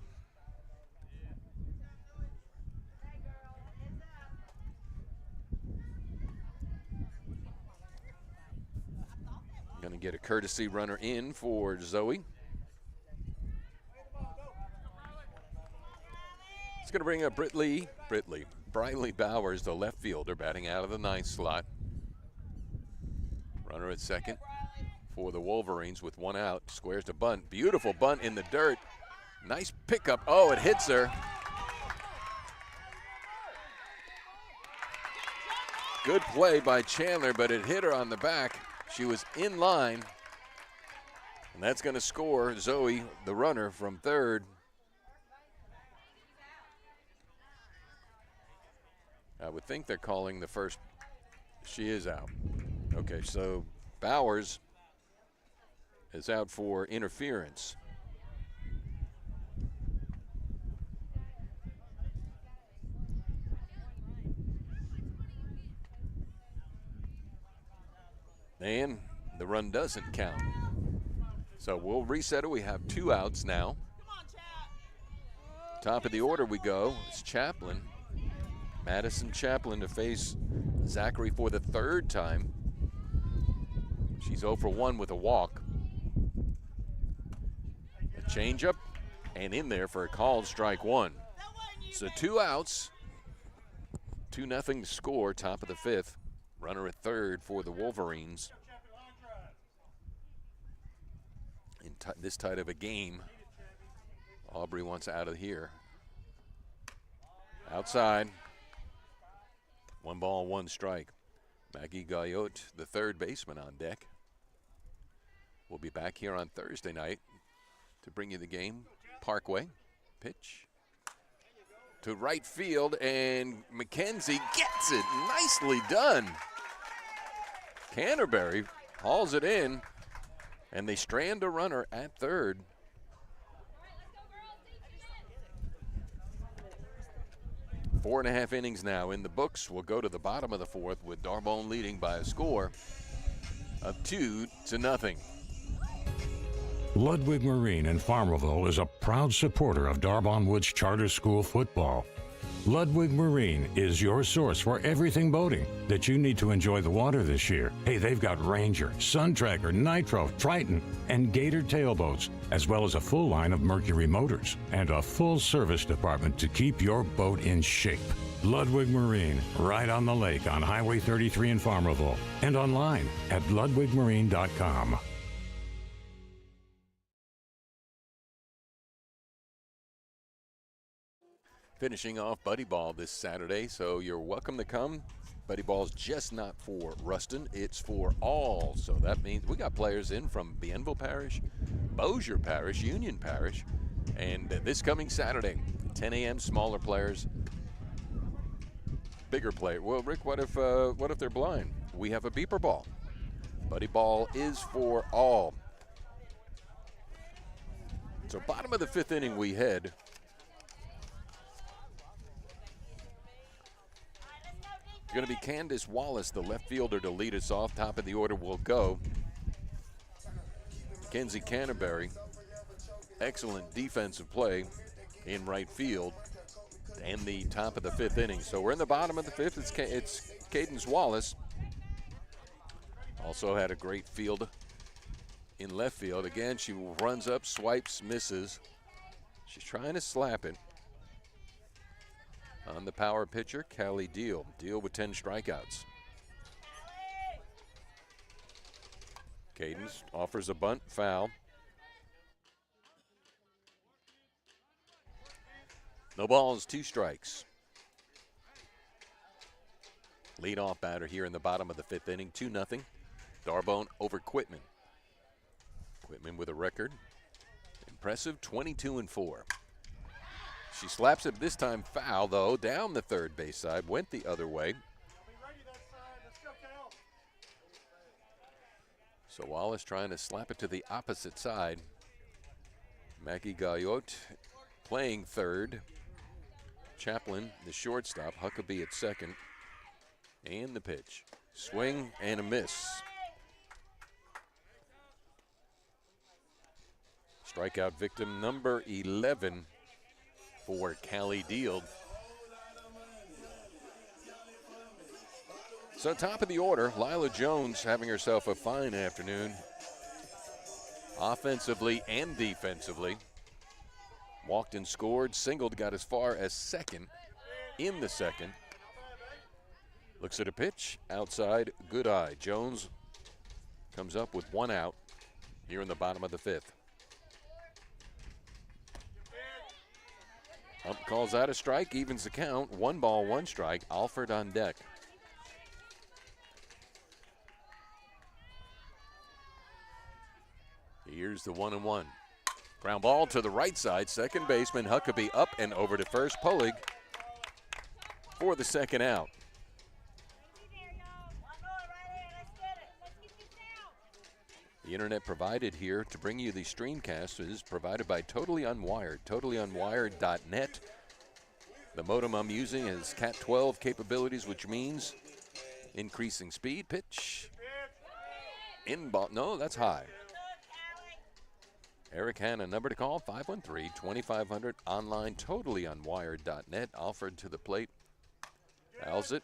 Speaker 1: Going to get a courtesy runner in for Zoe. It's going to bring up Briley Bowers, the left fielder, batting out of the 9th slot. Runner at second for the Wolverines with 1 out. Squares to bunt. Beautiful bunt in the dirt. Nice pickup. Oh, it hits her. Good play by Chandler, but it hit her on the back. She was in line, and that's going to score Zoe, the runner, from third. I would think they're calling the first. She is out. Okay, so Bowers is out for interference. And the run doesn't count. So we'll reset it. We have 2 outs now. Top of the order we go. It's Chaplin. Madison Chaplin to face Zachary for the 3rd time. She's 0 for 1 with a walk. A changeup and in there for a called strike 1. So 2 outs. 2-0 score, top of the 5th. Runner at 3rd for the Wolverines. In this tight of a game, Aubrey wants out of here. Outside. 1 ball, 1 strike. Maggie Gaillot, the 3rd baseman, on deck. We'll be back here on Thursday night to bring you the game. Parkway. Pitch to right field, and McKenzie gets it. Nicely done. Canterbury hauls it in, and they strand a runner at 3rd. Four and a half innings now in the books. We'll go to the bottom of the 4th with D'Arbonne leading by a score of 2-0.
Speaker 7: Ludwig Marine in Farmerville is a proud supporter of D'Arbonne Woods Charter School football. Ludwig Marine is your source for everything boating that you need to enjoy the water this year. Hey, they've got Ranger, Sun Tracker, Nitro, Triton, and Gator tailboats, as well as a full line of Mercury motors and a full service department to keep your boat in shape. Ludwig Marine, right on the lake on Highway 33 in Farmerville, and online at ludwigmarine.com.
Speaker 1: Finishing off Buddy Ball this Saturday, so you're welcome to come. Buddy Ball's just not for Ruston, it's for all. So that means we got players in from Bienville Parish, Bossier Parish, Union Parish, and this coming Saturday, 10 a.m. smaller players, bigger player. Well, Rick, what if they're blind? We have a beeper ball. Buddy Ball is for all. So bottom of the 5th inning we head. Going to be Candace Wallace, the left fielder, to lead us off. Top of the order will go Kenzie Canterbury. Excellent defensive play in right field and the top of the 5th inning. So we're in the bottom of the 5th. It's Cadence Wallace. Also had a great field in left field. Again, she runs up, swipes, misses. She's trying to slap it. On the power pitcher, Callie Deal. Deal with 10 strikeouts. Cadence offers a bunt, foul. No balls, 2 strikes. Leadoff batter here in the bottom of the 5th inning, 2-0. D'Arbonne over Quitman. Quitman with a record. Impressive, 22-4. She slaps it this time foul, though, down the 3rd base side, went the other way. So Wallace trying to slap it to the opposite side. Maggie Gaillot playing 3rd. Chaplin, the shortstop, Huckabee at 2nd. And the pitch. Swing and a miss. Strikeout victim number 11 for Callie Deal. So top of the order, Lila Jones having herself a fine afternoon. Offensively and defensively. Walked and scored, singled, got as far as 2nd in the 2nd. Looks at a pitch, outside, Godey. Jones comes up with 1 out here in the bottom of the 5th. Ump calls out a strike, evens the count. 1 ball, 1 strike. Alford on deck. Here's the 1-1. Ground ball to the right side. Second baseman Huckabee up and over to first. Polig for the 2nd out. The internet provided here to bring you the streamcast is provided by Totally Unwired, totallyunwired.net. The modem I'm using is Cat 12 capabilities, which means increasing speed. Pitch. Inball. No, that's high. Eric Hanna, number to call, 513-2500. Online, totallyunwired.net. Alfred to the plate. Fouls it.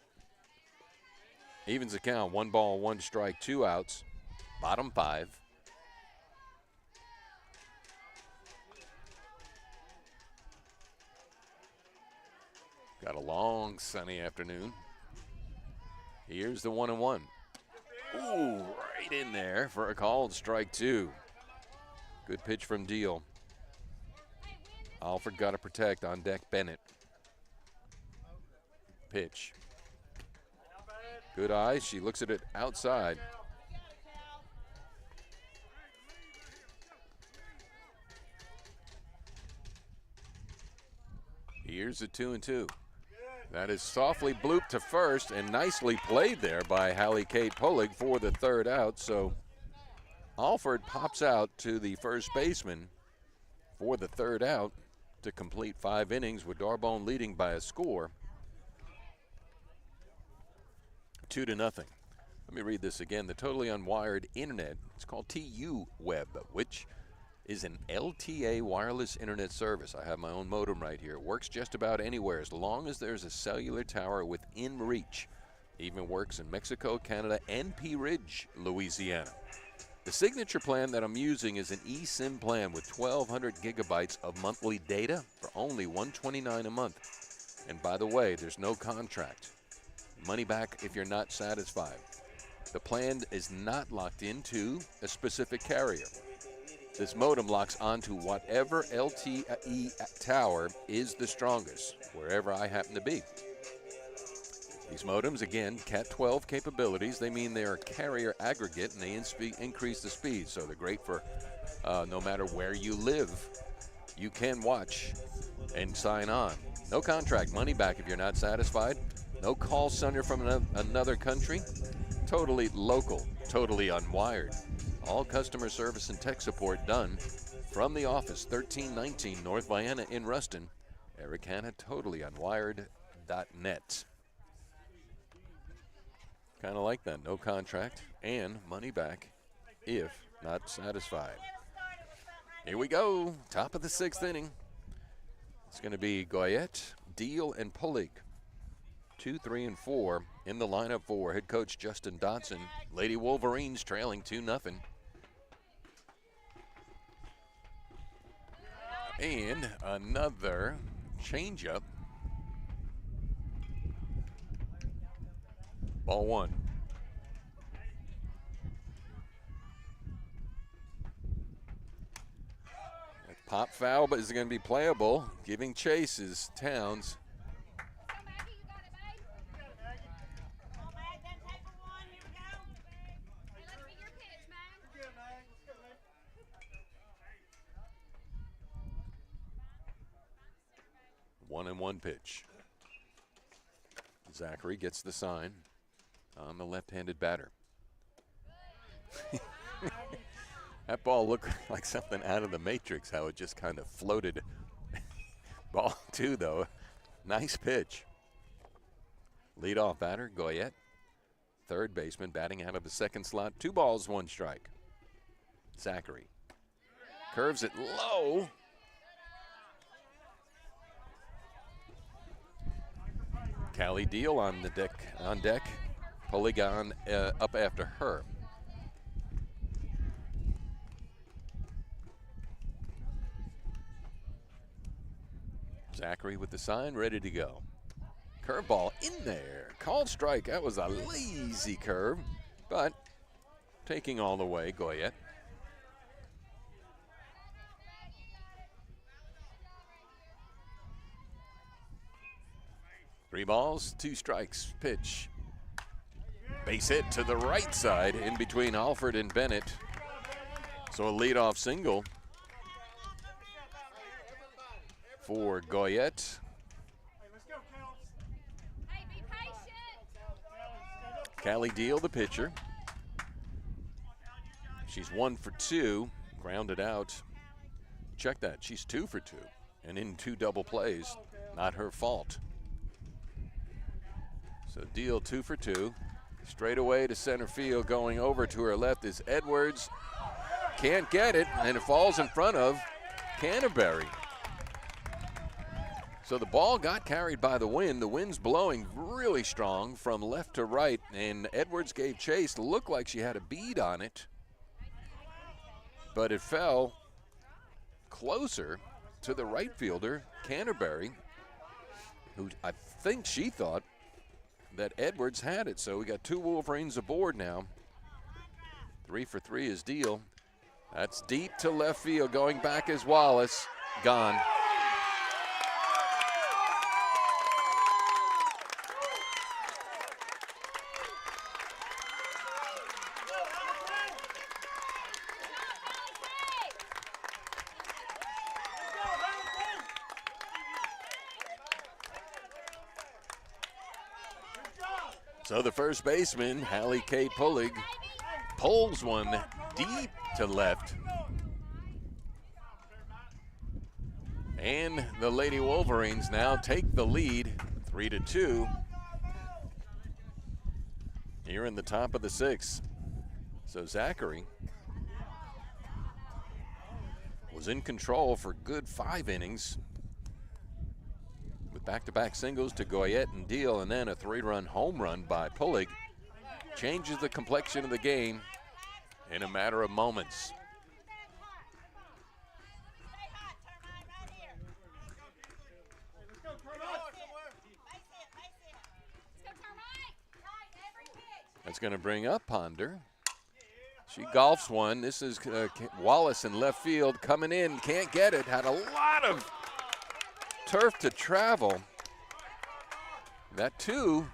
Speaker 1: Evens the count. 1 ball, 1 strike, 2 outs. Bottom 5. Got a long, sunny afternoon. Here's the 1-1. Ooh, right in there for a called strike 2. Good pitch from Deal. Alfred got to protect. On deck, Bennett. Pitch. Good eye. She looks at it outside. Here's a 2-2. That is softly blooped to first and nicely played there by Hallie Kate Polig for the 3rd out. So Alford pops out to the first baseman for the 3rd out to complete 5 innings with Darbone leading by a score 2-0. Let me read this again. The Totally Unwired Internet, it's called TU Web, which is an LTA wireless internet service. I have my own modem right here. It works just about anywhere as long as there's a cellular tower within reach. Even works in Mexico, Canada, and Pea Ridge, Louisiana. The signature plan that I'm using is an eSIM plan with 1,200 gigabytes of monthly data for only $129 a month. And by the way, there's no contract. Money back if you're not satisfied. The plan is not locked into a specific carrier. This modem locks onto whatever LTE tower is the strongest, wherever I happen to be. These modems, again, Cat 12 capabilities. They mean they're carrier aggregate, and they increase the speed. So they're great for no matter where you live, you can watch and sign on. No contract, money back if you're not satisfied. No call center from another country. Totally local, totally unwired. All customer service and tech support done from the office, 1319 North Vienna in Ruston. Eric Hanna, totallyunwired.net. Kind of like that, no contract and money back if not satisfied. Here we go, top of the 6th inning. It's going to be Goyette, Deal, and Polig. 2, 3, and 4 in the lineup for head coach Justin Dotson. Lady Wolverines trailing 2-0. And another changeup. Ball 1. Pop foul, but is going to be playable. Giving chase is Towns. One and one pitch. Zachary gets the sign on the left-handed batter. That ball looked like something out of the Matrix, how it just kind of floated. Ball 2, though. Nice pitch. Leadoff batter, Goyette. Third baseman batting out of the second slot. 2 balls, 1 strike. Zachary curves it low. Callie Deal on deck. Polygon up after her. Zachary with the sign, ready to go. Curveball in there. Called strike. That was a lazy curve, but taking all the way, Goyette. Three balls, 2 strikes. Pitch. Base hit to the right side in between Alford and Bennett. So a leadoff single for Goyette. Callie Deal, the pitcher. She's 1 for 2, grounded out. Check that, she's 2 for 2, and in 2 double plays. Not her fault. So Deal 2 for 2. Straight away to center field, going over to her left is Edwards. Can't get it, and it falls in front of Canterbury. So the ball got carried by the wind. The wind's blowing really strong from left to right, and Edwards gave chase. Looked like she had a bead on it, but it fell closer to the right fielder, Canterbury, who I think she thought that Edwards had it. So we got 2 Wolverines aboard now. 3 for 3 is Deal. That's deep to left field. Going back is Wallace. Gone. So the first baseman, Hallie Kate Pullig, pulls one deep to left. And the Lady Wolverines now take the lead, 3-2. Here in the top of the 6th. So Zachary was in control for good 5 innings. With back-to-back singles to Goyette and Deal, and then a 3-run home run by Pullig. Changes the complexion of the game in a matter of moments. That's going to bring up Ponder. She golfs one. This is Wallace in left field coming in. Can't get it. Had a lot of turf to travel. That 2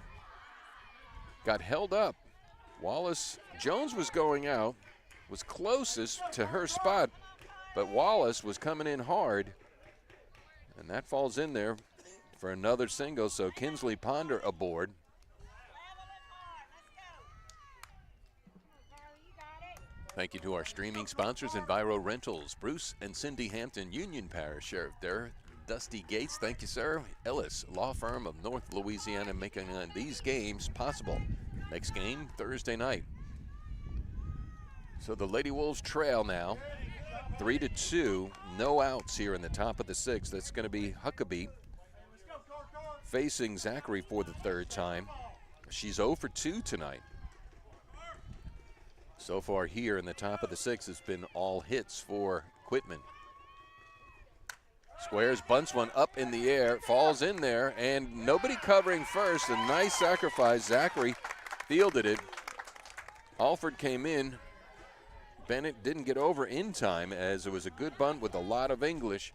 Speaker 1: got held up. Wallace, Jones was going out, was closest to her spot, but Wallace was coming in hard, and that falls in there for another single. So Kinsley Ponder aboard. Thank you to our streaming sponsors, Enviro Rentals, Bruce and Cindy Hampton, Union Parish Sheriff there. Dusty Gates, thank you, sir. Ellis, law firm of North Louisiana, making these games possible. Next game, Thursday night. So the Lady Wolves trail now, 3-2. No outs here in the top of the 6th. That's going to be Huckabee facing Zachary for the 3rd time. She's 0 for 2 tonight. So far here in the top of the 6th, it's been all hits for Quitman. Squares, bunts one up in the air, falls in there, and nobody covering first. A nice sacrifice. Zachary fielded it. Alford came in. Bennett didn't get over in time, as it was a good bunt with a lot of English.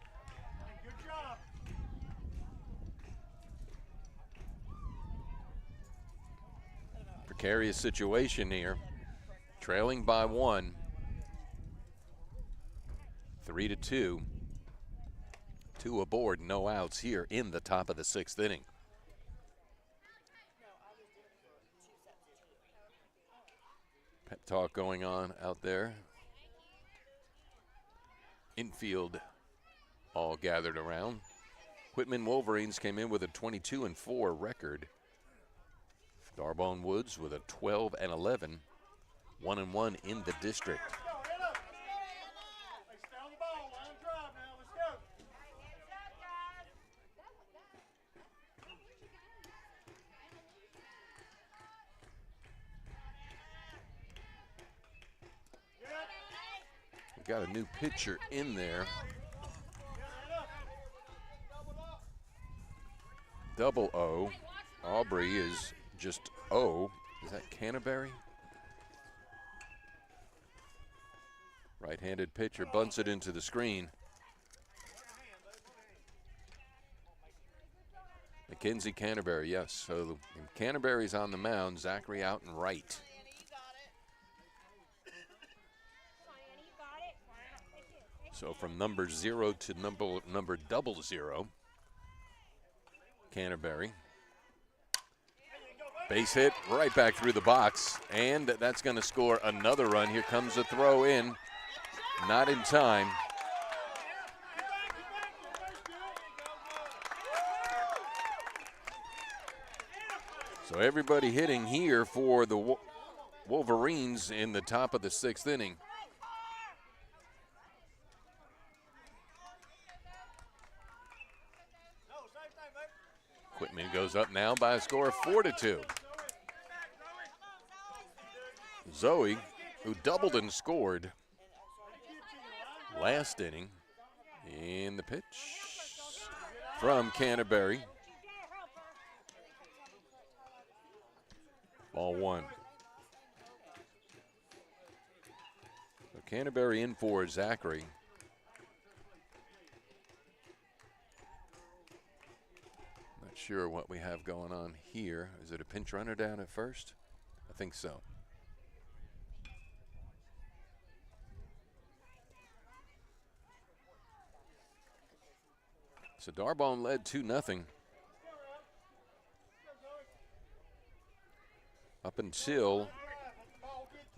Speaker 1: Precarious situation here. Trailing by 1. 3-2. 2 aboard, no outs here in the top of the 6th inning. Pep talk going on out there. Infield all gathered around. Quitman Wolverines came in with a 22-4 record. D'Arbonne Woods with a 12-11, 1-1 in the district. Got a new pitcher in there. Double O. Aubrey is just O. Is that Canterbury? Right-handed pitcher bunts it into the screen. Mackenzie Canterbury, yes. So Canterbury's on the mound. Zachary out and right. So from number 0 to number 00, Canterbury. Base hit right back through the box, and that's going to score another run. Here comes a throw in. Not in time. So everybody hitting here for the Wolverines in the top of the 6th inning. Quitman goes up now by a score of 4-2. Zoe, who doubled and scored last inning, in the pitch from Canterbury. Ball 1. So Canterbury in for Zachary. Not sure what we have going on here. Is it a pinch runner down at first? I think so. So Darbone led 2-0 up until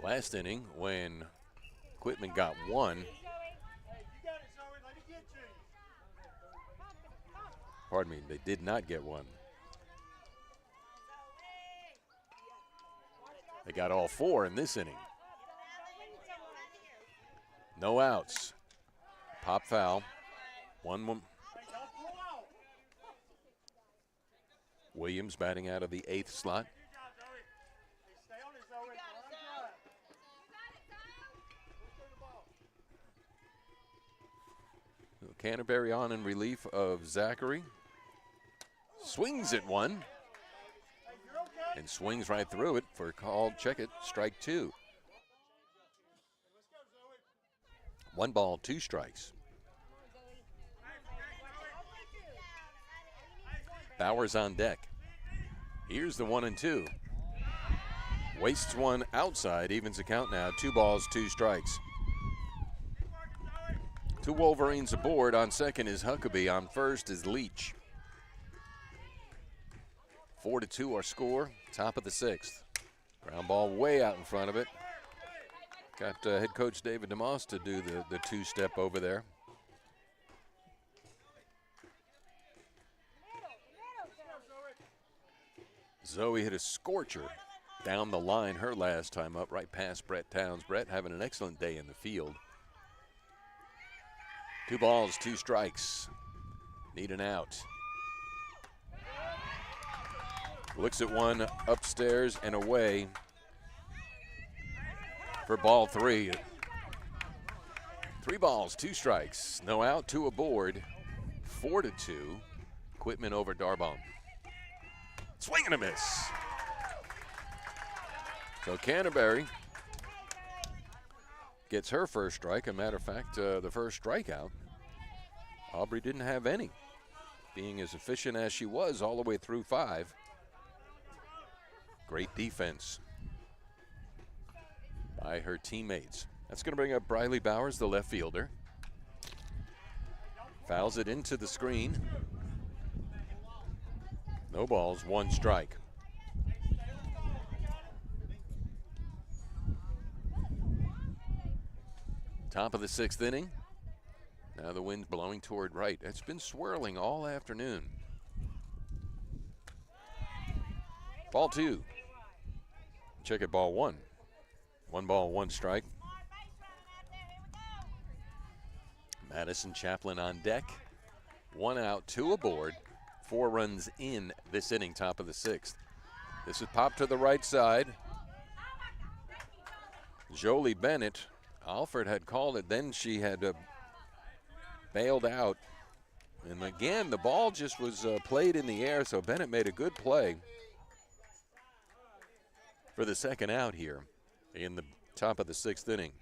Speaker 1: last inning when Quitman got 1. Pardon me, they did not get 1. They got all 4 in this inning. No outs. Pop foul. 1-1. Williams batting out of the 8th slot. Canterbury on in relief of Zachary. Swings at 1. And swings right through it for a called check it, strike 2. 1 ball, 2 strikes. Bowers on deck. Here's the 1-2. Wastes 1 outside, evens the count now. 2 balls, 2 strikes. 2 Wolverines aboard. On second is Huckabee. On first is Leach. 4-2 our score. Top of the 6th. Ground ball way out in front of it. Got head coach David DeMoss to do the 2-step over there. Zoe hit a scorcher down the line her last time up, right past Brett Towns. Brett having an excellent day in the field. 2 balls, 2 strikes. Need an out. Looks at 1 upstairs and away for ball 3. 3 balls, 2 strikes. No out, 2 aboard. 4-2. Quitman over Darbone. Swing and a miss. So Canterbury gets her first strike. A matter of fact, the first strikeout. Aubrey didn't have any, being as efficient as she was all the way through 5. Great defense by her teammates. That's going to bring up Briley Bowers, the left fielder. Fouls it into the screen. No balls, 1 strike. Top of the 6th inning. Now the wind's blowing toward right. It's been swirling all afternoon. Ball 2. Check it, ball 1. 1 ball, 1 strike. Madison Chaplin on deck. 1 out, 2 aboard. 4 runs in this inning, top of the 6th. This is popped to the right side. Jolie Bennett. Alford had called it, then she had bailed out. And again, the ball just was played in the air, so Bennett made a good play for the second out here in the top of the 6th inning.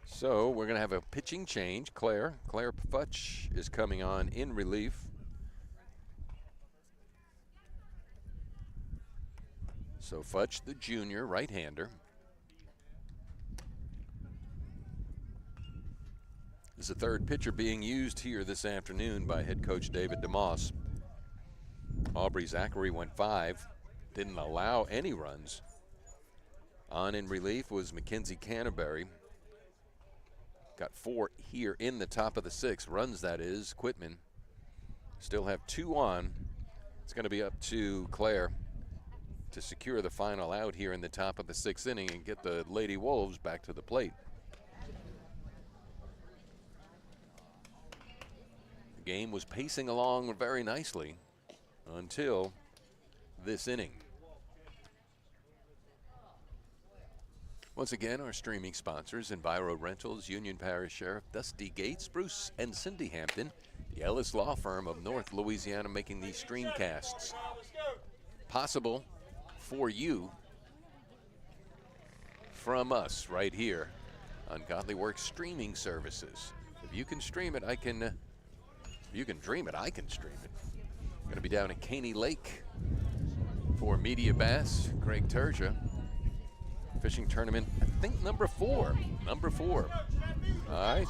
Speaker 1: So we're going to have a pitching change. Claire Futch is coming on in relief. So Futch, the junior right-hander, is the third pitcher being used here this afternoon by head coach David DeMoss. Aubrey Zachary went 5, didn't allow any runs. On in relief was Mackenzie Canterbury. Got 4 here in the top of the 6th. Runs, that is. Quitman still have 2 on. It's going to be up to Claire to secure the final out here in the top of the 6th inning and get the Lady Wolves back to the plate. The game was pacing along very nicely until this inning. Once again, our streaming sponsors, Enviro Rentals, Union Parish Sheriff Dusty Gates, Bruce and Cindy Hampton, the Ellis Law Firm of North Louisiana, making these streamcasts possible for you from us right here on Godleyworks streaming services. If you can stream it, if you can dream it, I can stream it. Going to be down at Caney Lake for Media Bass. Greg Terja. Fishing tournament, I think number 4. All right.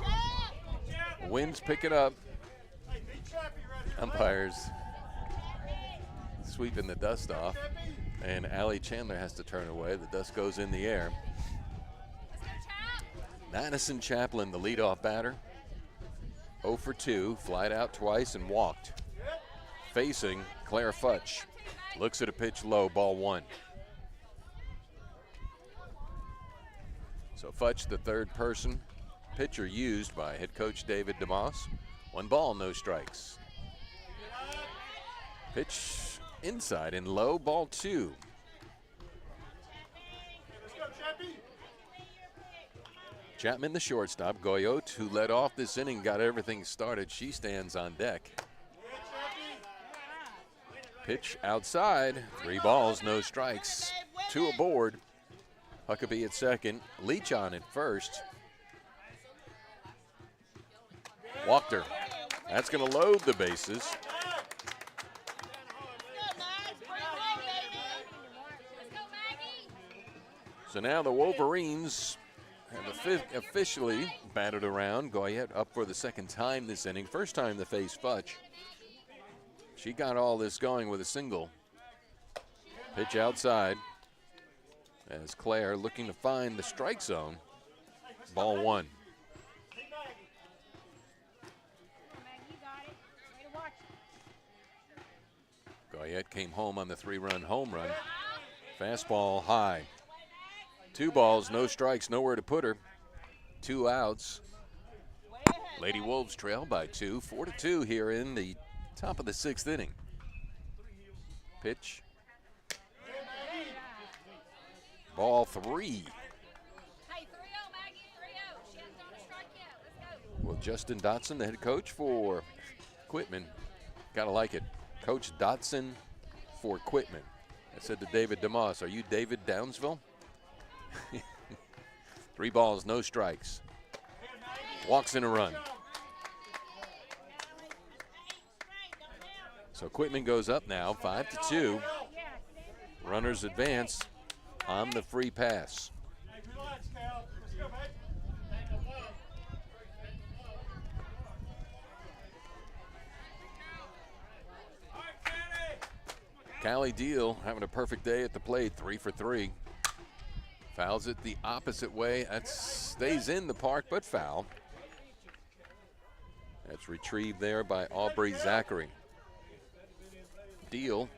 Speaker 1: Winds pick it up. Umpires sweeping the dust off. And Allie Chandler has to turn away. The dust goes in the air. Madison Chaplin, the leadoff batter. 0 for 2, flied out twice and walked. Facing Claire Futch. Looks at a pitch low, ball 1. So Futch, the third person pitcher used by head coach David DeMoss. 1 ball, no strikes. Pitch inside and low, ball 2. Chapman, the shortstop. Goyot, who led off this inning, got everything started. She stands on deck. Pitch outside. 3 balls, no strikes. 2 aboard. Huckabee at second. Leach on at first. Walked her. That's going to load the bases. So now the Wolverines have officially batted around. Goyette up for the second time this inning. First time to face Futch. She got all this going with a single. Pitch outside. As Claire looking to find the strike zone. Ball 1. Goyette came home on the 3-run home run. Fastball high. 2 balls, no strikes, nowhere to put her. 2 outs. Lady Wolves trail by 2, 4-2 here in the top of the 6th inning. Pitch. Ball 3. Well, Justin Dotson, the head coach for Quitman. Gotta like it. Coach Dotson for Quitman. I said to David DeMoss, are you David Downsville? 3 balls, no strikes. Walks in a run. So Quitman goes up now, 5-2. Runners advance on the free pass. Callie Deal having a perfect day at the plate, 3 for 3. Fouls it the opposite way. That stays in the park, but foul. That's retrieved there by Aubrey Zachary. Deal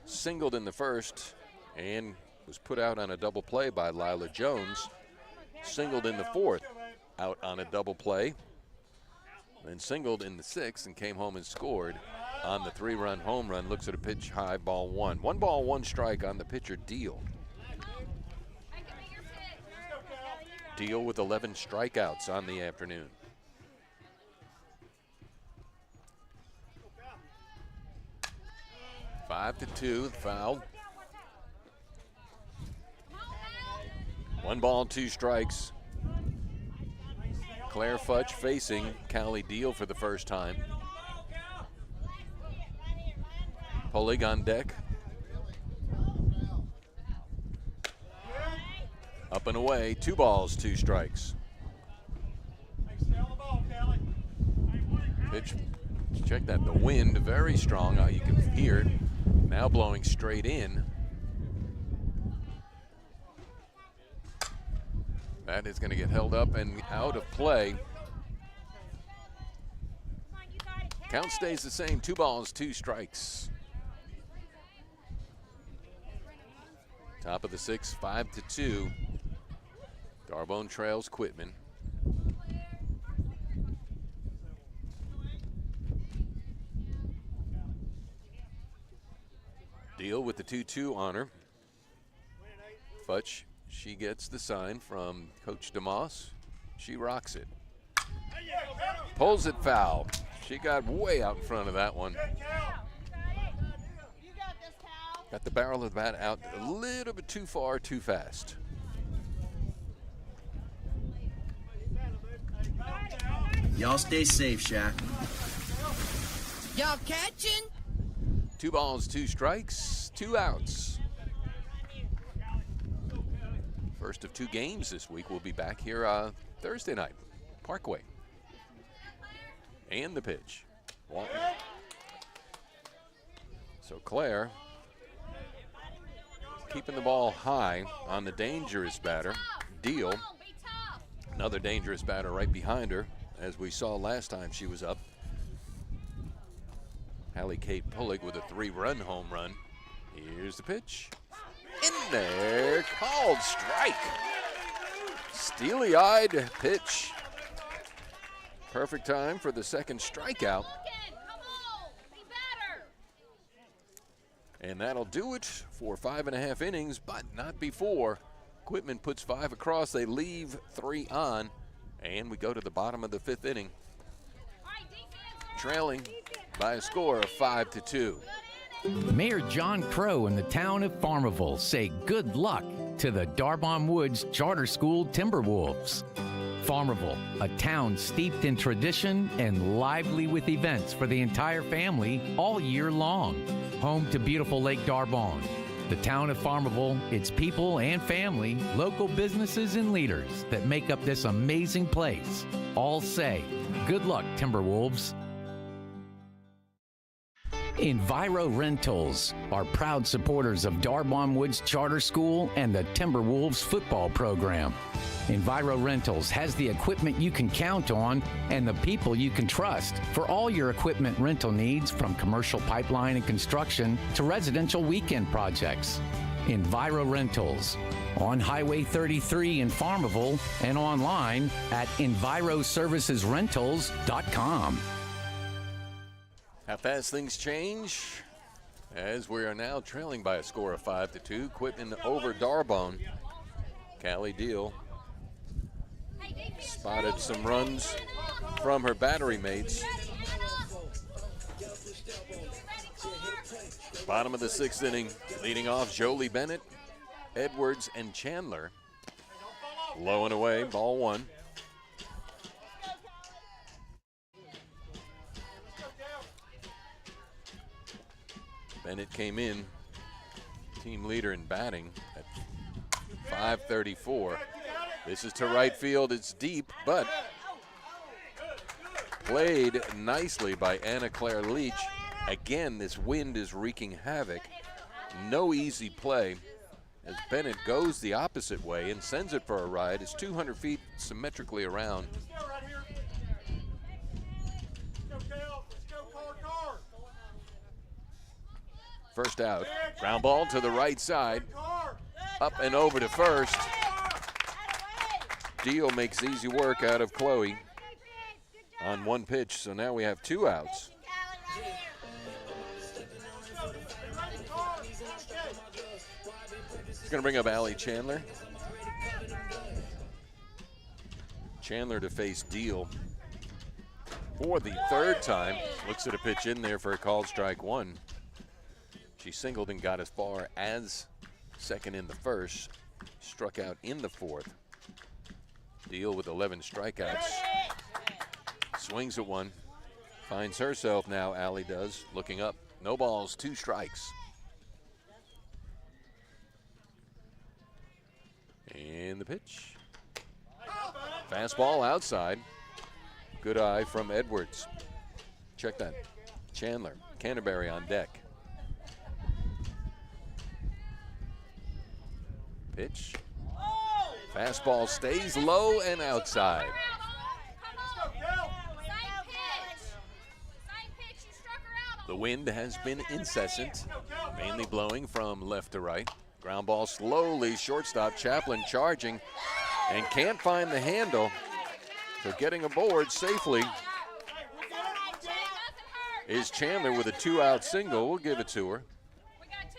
Speaker 1: singled in the first and was put out on a double play by Lila Jones. Singled in the 4th, out on a double play. Then singled in the 6th and came home and scored on the 3-run home run. Looks at a pitch high, ball 1. 1 ball, 1 strike on the pitcher Deal. Deal with 11 strikeouts on the afternoon. Five to 2, foul. 1 ball, 2 strikes. Claire Futch facing Callie Deal for the first time. Polig on deck. Up and away, 2 balls, 2 strikes. Pitch, check that, the wind very strong. You can hear it now blowing straight in. That is going to get held up and out of play. Count stays the same, 2 balls, 2 strikes. Top of the 6th, 5-2. D'Arbonne trails Quitman. Deal with the 2-2 on her. Futch, she gets the sign from Coach DeMoss. She rocks it. Pulls it foul. She got way out in front of that one. Got the barrel of the bat out a little bit too far, too fast.
Speaker 9: Y'all stay safe, Shaq.
Speaker 10: Y'all catching?
Speaker 1: 2 balls, 2 strikes, 2 outs. First of 2 games this week. We'll be back here Thursday night, Parkway. And the pitch. Walton. So Claire keeping the ball high on the dangerous batter, Deal. Another dangerous batter right behind her, as we saw last time she was up. Hallie Kate Pullig with a 3-run home run. Here's the pitch. In there, called strike. Steely-eyed pitch. Perfect time for the second strikeout. And that'll do it for 5.5 innings, but not before. Quitman puts 5 across. They leave 3 on, and we go to the bottom of the 5th inning. Trailing by a score of 5-2.
Speaker 2: Mayor John Crow and the town of Farmerville say good luck to the D'Arbonne Woods Charter School Timberwolves. Farmerville, a town steeped in tradition and lively with events for the entire family all year long. Home to beautiful Lake D'Arbonne. The town of Farmerville, its people and family, local businesses and leaders that make up this amazing place all say, good luck, Timberwolves. Enviro Rentals are proud supporters of D'Arbonne Woods Charter School and the Timberwolves football program. Enviro Rentals has the equipment you can count on and the people you can trust for all your equipment rental needs, from commercial pipeline and construction to residential weekend projects. Enviro Rentals on Highway 33 in Farmerville and online at enviroservicesrentals.com.
Speaker 1: How fast things change as we are now trailing by a score of 5-2. Quitman over D'Arbonne. Callie Deal spotted some runs from her battery mates. Bottom of the 6th inning, leading off Jolie Bennett, Edwards, and Chandler. Low and away, ball 1. Bennett came in, team leader in batting at 534. This is to right field. It's deep, but played nicely by Anna Claire Leach. Again, this wind is wreaking havoc. No easy play as Bennett goes the opposite way and sends it for a ride. It's 200 feet symmetrically around. First out, ground ball to the right side, up and over to first. Deal makes easy work out of Chloe on 1 pitch, so now we have 2 outs. It's gonna bring up Allie Chandler. Chandler to face Deal for the 3rd time. Looks at a pitch in there for a called strike 1. She singled and got as far as second in the 1st, struck out in the 4th. Deal with 11 strikeouts. Swings at 1, finds herself now, Allie does, looking up. No balls, 2 strikes. And the pitch. Fastball outside. Good eye from Edwards. Check that. Chandler, Canterbury on deck. Pitch. Fastball stays low and outside. The wind has been incessant, mainly blowing from left to right. Ground ball slowly, shortstop Chaplin charging and can't find the handle. So getting aboard safely is Chandler with a 2-out single. We'll give it to her.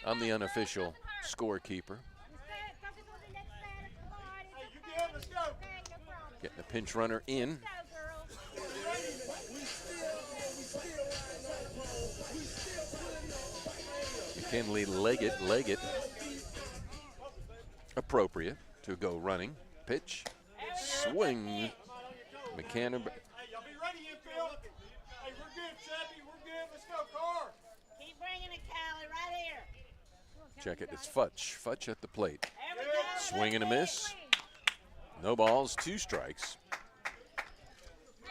Speaker 1: I'm the unofficial scorekeeper. Getting the pinch runner in. McKinley leg it. Appropriate to go running. Pitch, swing. McCann. Check it, it's Futch. Futch at the plate. Swing and a miss. No balls, 2 strikes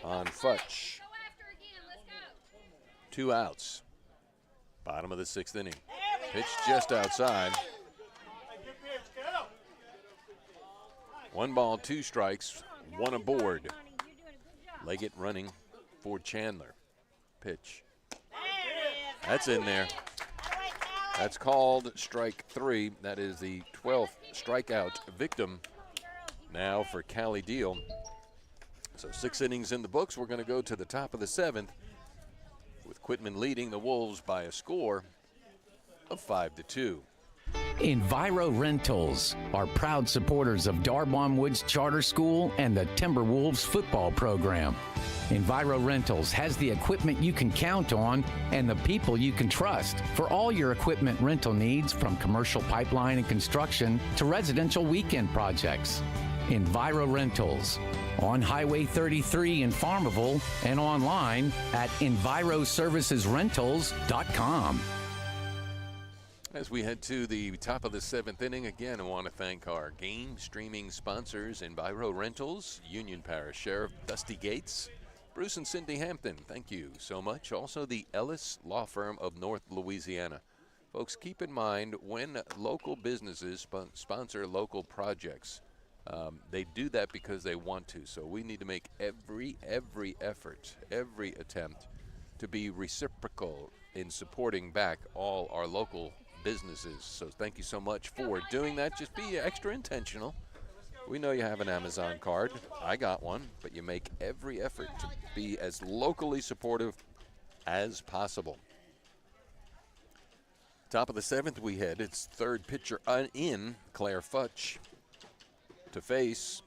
Speaker 1: on Futch. 2 outs. Bottom of the 6th inning. Pitch just outside. 1 ball, 2 strikes, 1 aboard. Leggett running for Chandler. Pitch. That's in there. That's called strike 3. That is the 12th strikeout victim now for Callie Deal. So 6 innings in the books. We're going to go to the top of the 7th with Quitman leading the Wolves by a score of 5-2.
Speaker 2: Enviro Rentals are proud supporters of Darbon Woods Charter School and the Timberwolves football program. Enviro Rentals has the equipment you can count on and the people you can trust for all your equipment rental needs, from commercial pipeline and construction to residential weekend projects. Enviro Rentals on Highway 33 in Farmville and online at enviroservicesrentals.com.
Speaker 1: As we head to the top of the 7th inning, again, I want to thank our game streaming sponsors, Enviro Rentals, Union Parish Sheriff Dusty Gates, Bruce and Cindy Hampton. Thank you so much. Also, the Ellis Law Firm of North Louisiana. Folks, keep in mind when local businesses sponsor local projects, they do that because they want to. So we need to make every effort, every attempt to be reciprocal in supporting back all our local businesses. So thank you so much for doing that. Just be extra intentional. We know you have an Amazon card. I got one, but you make every effort to be as locally supportive as possible. Top of the 7th we head. It's 3rd pitcher in, Claire Futch, to face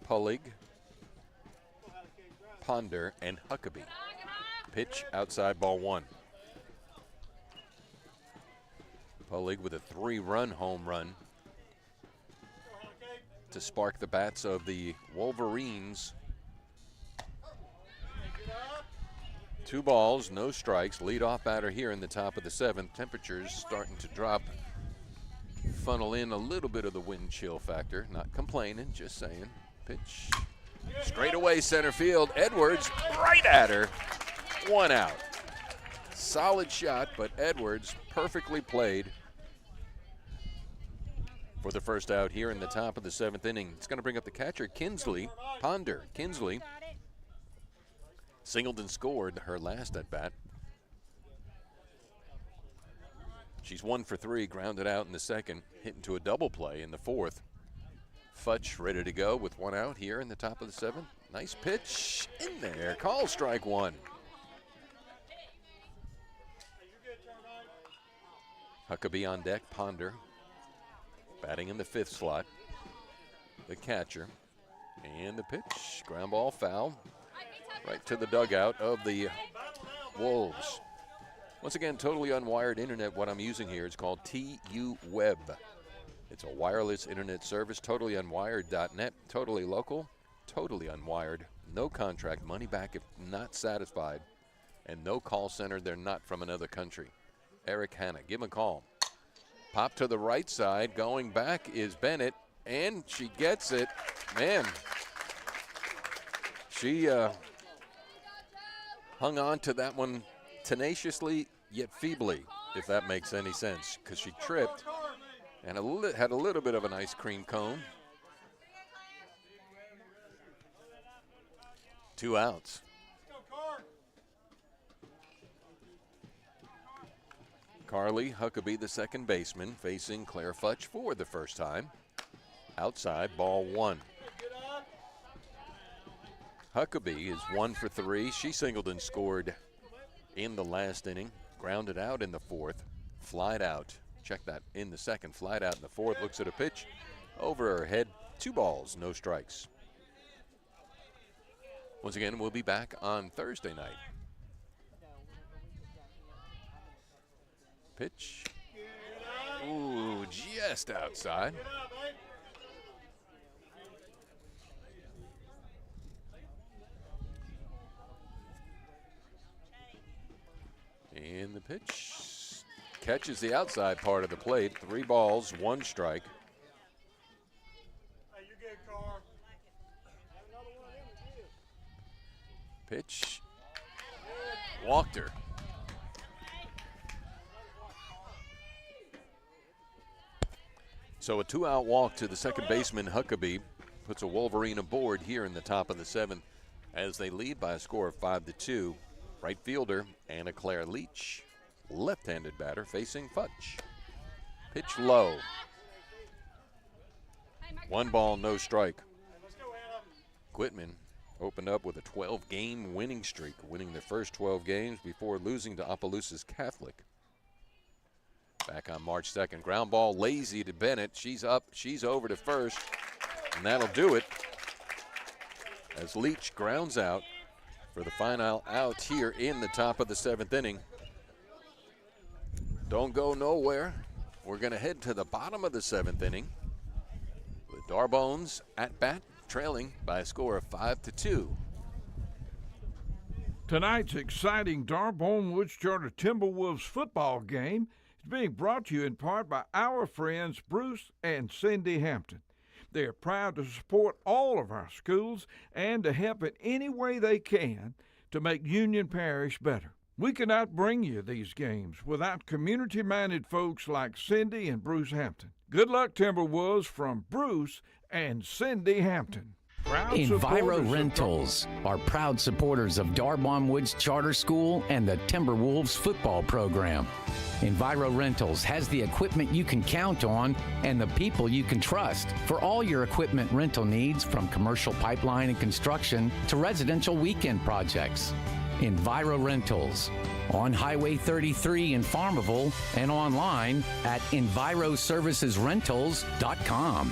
Speaker 1: Pullig, Ponder, and Huckabee. Pitch outside, ball 1. Pullig with a 3-run home run to spark the bats of the Wolverines. 2 balls, no strikes. Leadoff batter here in the top of the 7th. Temperatures starting to drop. Funnel in a little bit of the wind chill factor. Not complaining, just saying. Pitch straight away center field. Edwards right at her. 1 out. Solid shot, but Edwards perfectly played for the first out here in the top of the 7th inning. It's going to bring up the catcher, Ponder. Kinsley singled and scored her last at bat. She's 1 for 3, grounded out in the 2nd, hit into a double play in the 4th. Futch ready to go with 1 out here in the top of the 7th. Nice pitch in there. Call strike 1. Huckabee on deck, Ponder batting in the 5th slot. The catcher, and the pitch, ground ball foul, right to the dugout of the Wolves. Once again, totally unwired internet. What I'm using here is called TU Web. It's a wireless internet service, totallyunwired.net, totally local, totally unwired, no contract, money back if not satisfied, and no call center. They're not from another country. Eric Hanna, give him a call. Pop to the right side, going back is Bennett. and she gets it. Man, she hung on to that one tenaciously yet feebly, if that makes any sense, because she tripped and had a little bit of an ice cream cone. 2 outs. Carly Huckabee, the second baseman, facing Claire Futch for the first time. Outside, ball 1. Huckabee is 1 for 3. She singled and scored in the last inning. Grounded out in the 4th. Flied out. Check that in the 2nd. Flied out in the 4th. Looks at a pitch. Over her head. 2 balls, no strikes. Once again, we'll be back on Thursday night. Pitch. Ooh, just outside. And the pitch catches the outside part of the plate. 3 balls, 1 strike. Pitch. Walked her. So a 2-out walk to the second baseman, Huckabee, puts a Wolverine aboard here in the top of the 7th as they lead by a score of 5-2. Right fielder, Anna Claire Leach, left-handed batter facing Futch. Pitch low. 1 ball, no strike. Quitman opened up with a 12-game winning streak, winning their first 12 games before losing to Opelousas Catholic. Back on March 2nd, ground ball lazy to Bennett. She's up, she's over to first, and that'll do it as Leach grounds out for the final out here in the top of the 7th inning. Don't go nowhere. We're going to head to the bottom of the 7th inning with Darbones at bat, trailing by a score of 5-2.
Speaker 3: Tonight's exciting Darbone Woods Charter Timberwolves football game is being brought to you in part by our friends Bruce and Cindy Hampton. They are proud to support all of our schools and to help in any way they can to make Union Parish better. We cannot bring you these games without community-minded folks like Cindy and Bruce Hampton. Good luck, Timberwolves, from Bruce and Cindy Hampton.
Speaker 2: Enviro Rentals are proud supporters of Darbon Woods Charter School and the Timberwolves football program. Enviro Rentals has the equipment you can count on and the people you can trust for all your equipment rental needs, from commercial pipeline and construction to residential weekend projects. Enviro Rentals on Highway 33 in Farmville and online at enviroservicesrentals.com.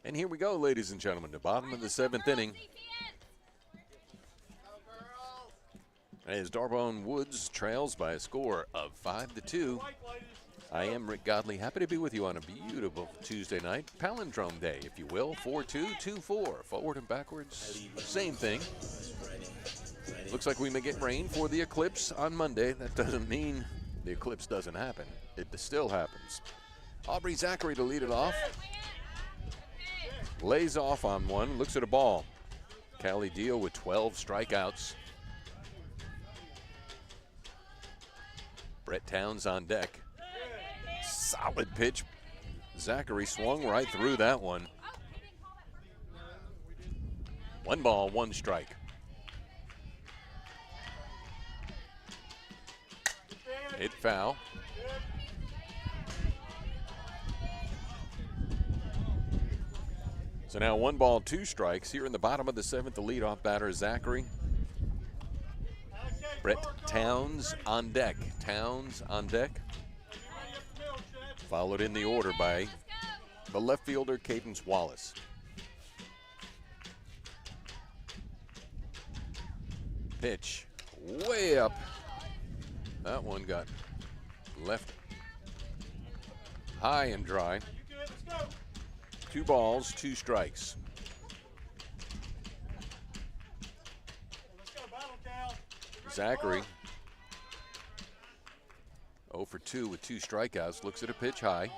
Speaker 1: And here we go, ladies and gentlemen, the bottom of the 7th inning. As Darbone Woods trails by a score of 5-2. I am Rick Godley, happy to be with you on a beautiful Tuesday night. Palindrome day, if you will, 4-2-2-4. Forward and backwards, same thing. Looks like we may get rain for the eclipse on Monday. That doesn't mean the eclipse doesn't happen. It still happens. Aubrey Zachary to lead it off. Lays off on one, looks at a ball. Callie Deal with 12 strikeouts. Brett Towns on deck. Solid pitch. Zachary swung right through that one. 1 ball, 1 strike. Hit foul. So now 1 ball, 2 strikes. Here in the bottom of the 7th, the leadoff batter, Zachary. Brett Towns on deck. Towns on deck. Followed in the order by the left fielder, Cadence Wallace. Pitch way up. That one got left high and dry. 2 balls, 2 strikes. Zachary 0 for 2 with 2 strikeouts. Looks at a pitch high.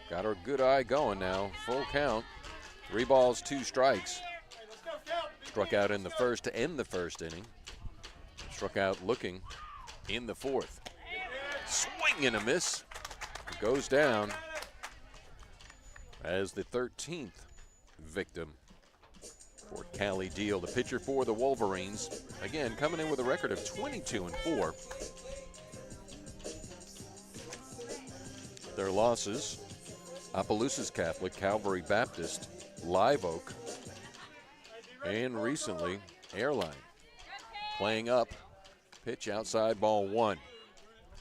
Speaker 1: Got her good eye going now. Full count. 3 balls, 2 strikes. Struck out in the first to end the first inning. Struck out looking in the fourth. Swing and a miss. It goes down as the 13th victim for Callie Deal, the pitcher for the Wolverines. Again, coming in with a record of 22-4. Their losses: Opelousas Catholic, Calvary Baptist, Live Oak, and recently Airline. Playing up, pitch outside, ball 1.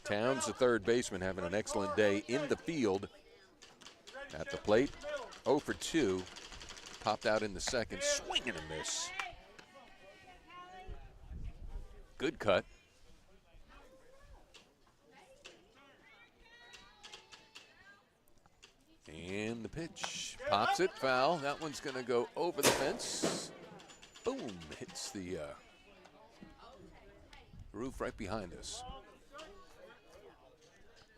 Speaker 1: Towns, the third baseman, having an excellent day in the field. At the plate, 0 for 2. Popped out in the second, swing and a miss. Good cut. And the pitch, pops it, foul. That one's going to go over the fence. Boom, hits the roof right behind us.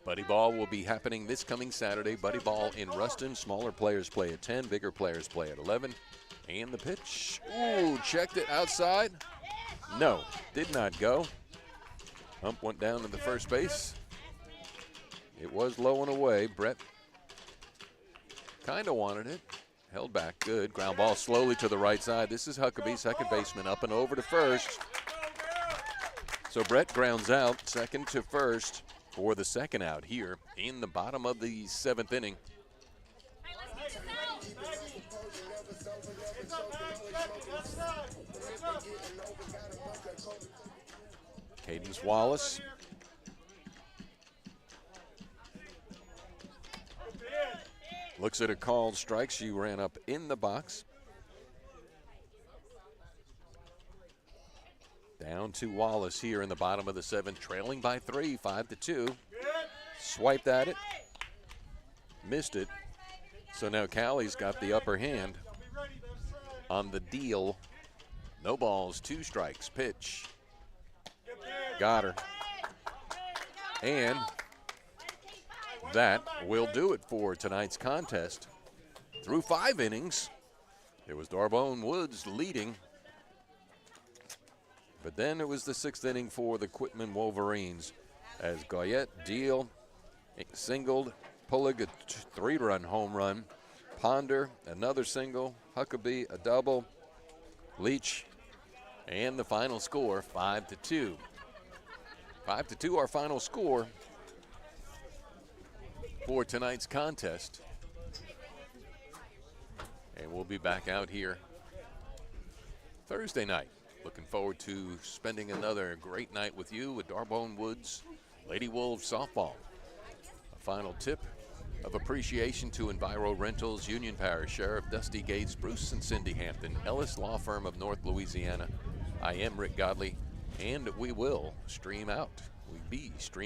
Speaker 1: Buddy Ball will be happening this coming Saturday. Buddy Ball in Ruston. Smaller players play at 10, bigger players play at 11. And the pitch, ooh, checked it outside. No, did not go. Hump went down to the first base. It was low and away. Brett kind of wanted it. Held back, good. Ground ball slowly to the right side. This is Huckabee, second baseman, up and over to first. So Brett grounds out, second to first for the second out here in the bottom of the 7th inning. Cadence Wallace. Looks at a called strike. She ran up in the box. Down to Wallace here in the bottom of the 7th, trailing by 3, 5-2. Swiped at it. Missed it. So now Callie's got the upper hand on the deal. No balls, 2 strikes. Pitch. Got her. And that will do it for tonight's contest. Through 5 innings, it was D'Arbonne Woods leading. But then it was the 6th inning for the Quitman Wolverines as Goyette, Deal, singled, Pullig a 3-run home run, Ponder, another single, Huckabee, a double, Leach, and the final score, 5-2. 5-2, our final score for tonight's contest. And we'll be back out here Thursday night. Looking forward to spending another great night with you with D'Arbonne Woods Lady Wolves softball. A final tip of appreciation to Enviro Rentals, Union Parish Sheriff Dusty Gates, Bruce and Cindy Hampton, Ellis Law Firm of North Louisiana. I am Rick Godley, and we will stream out. We be streaming.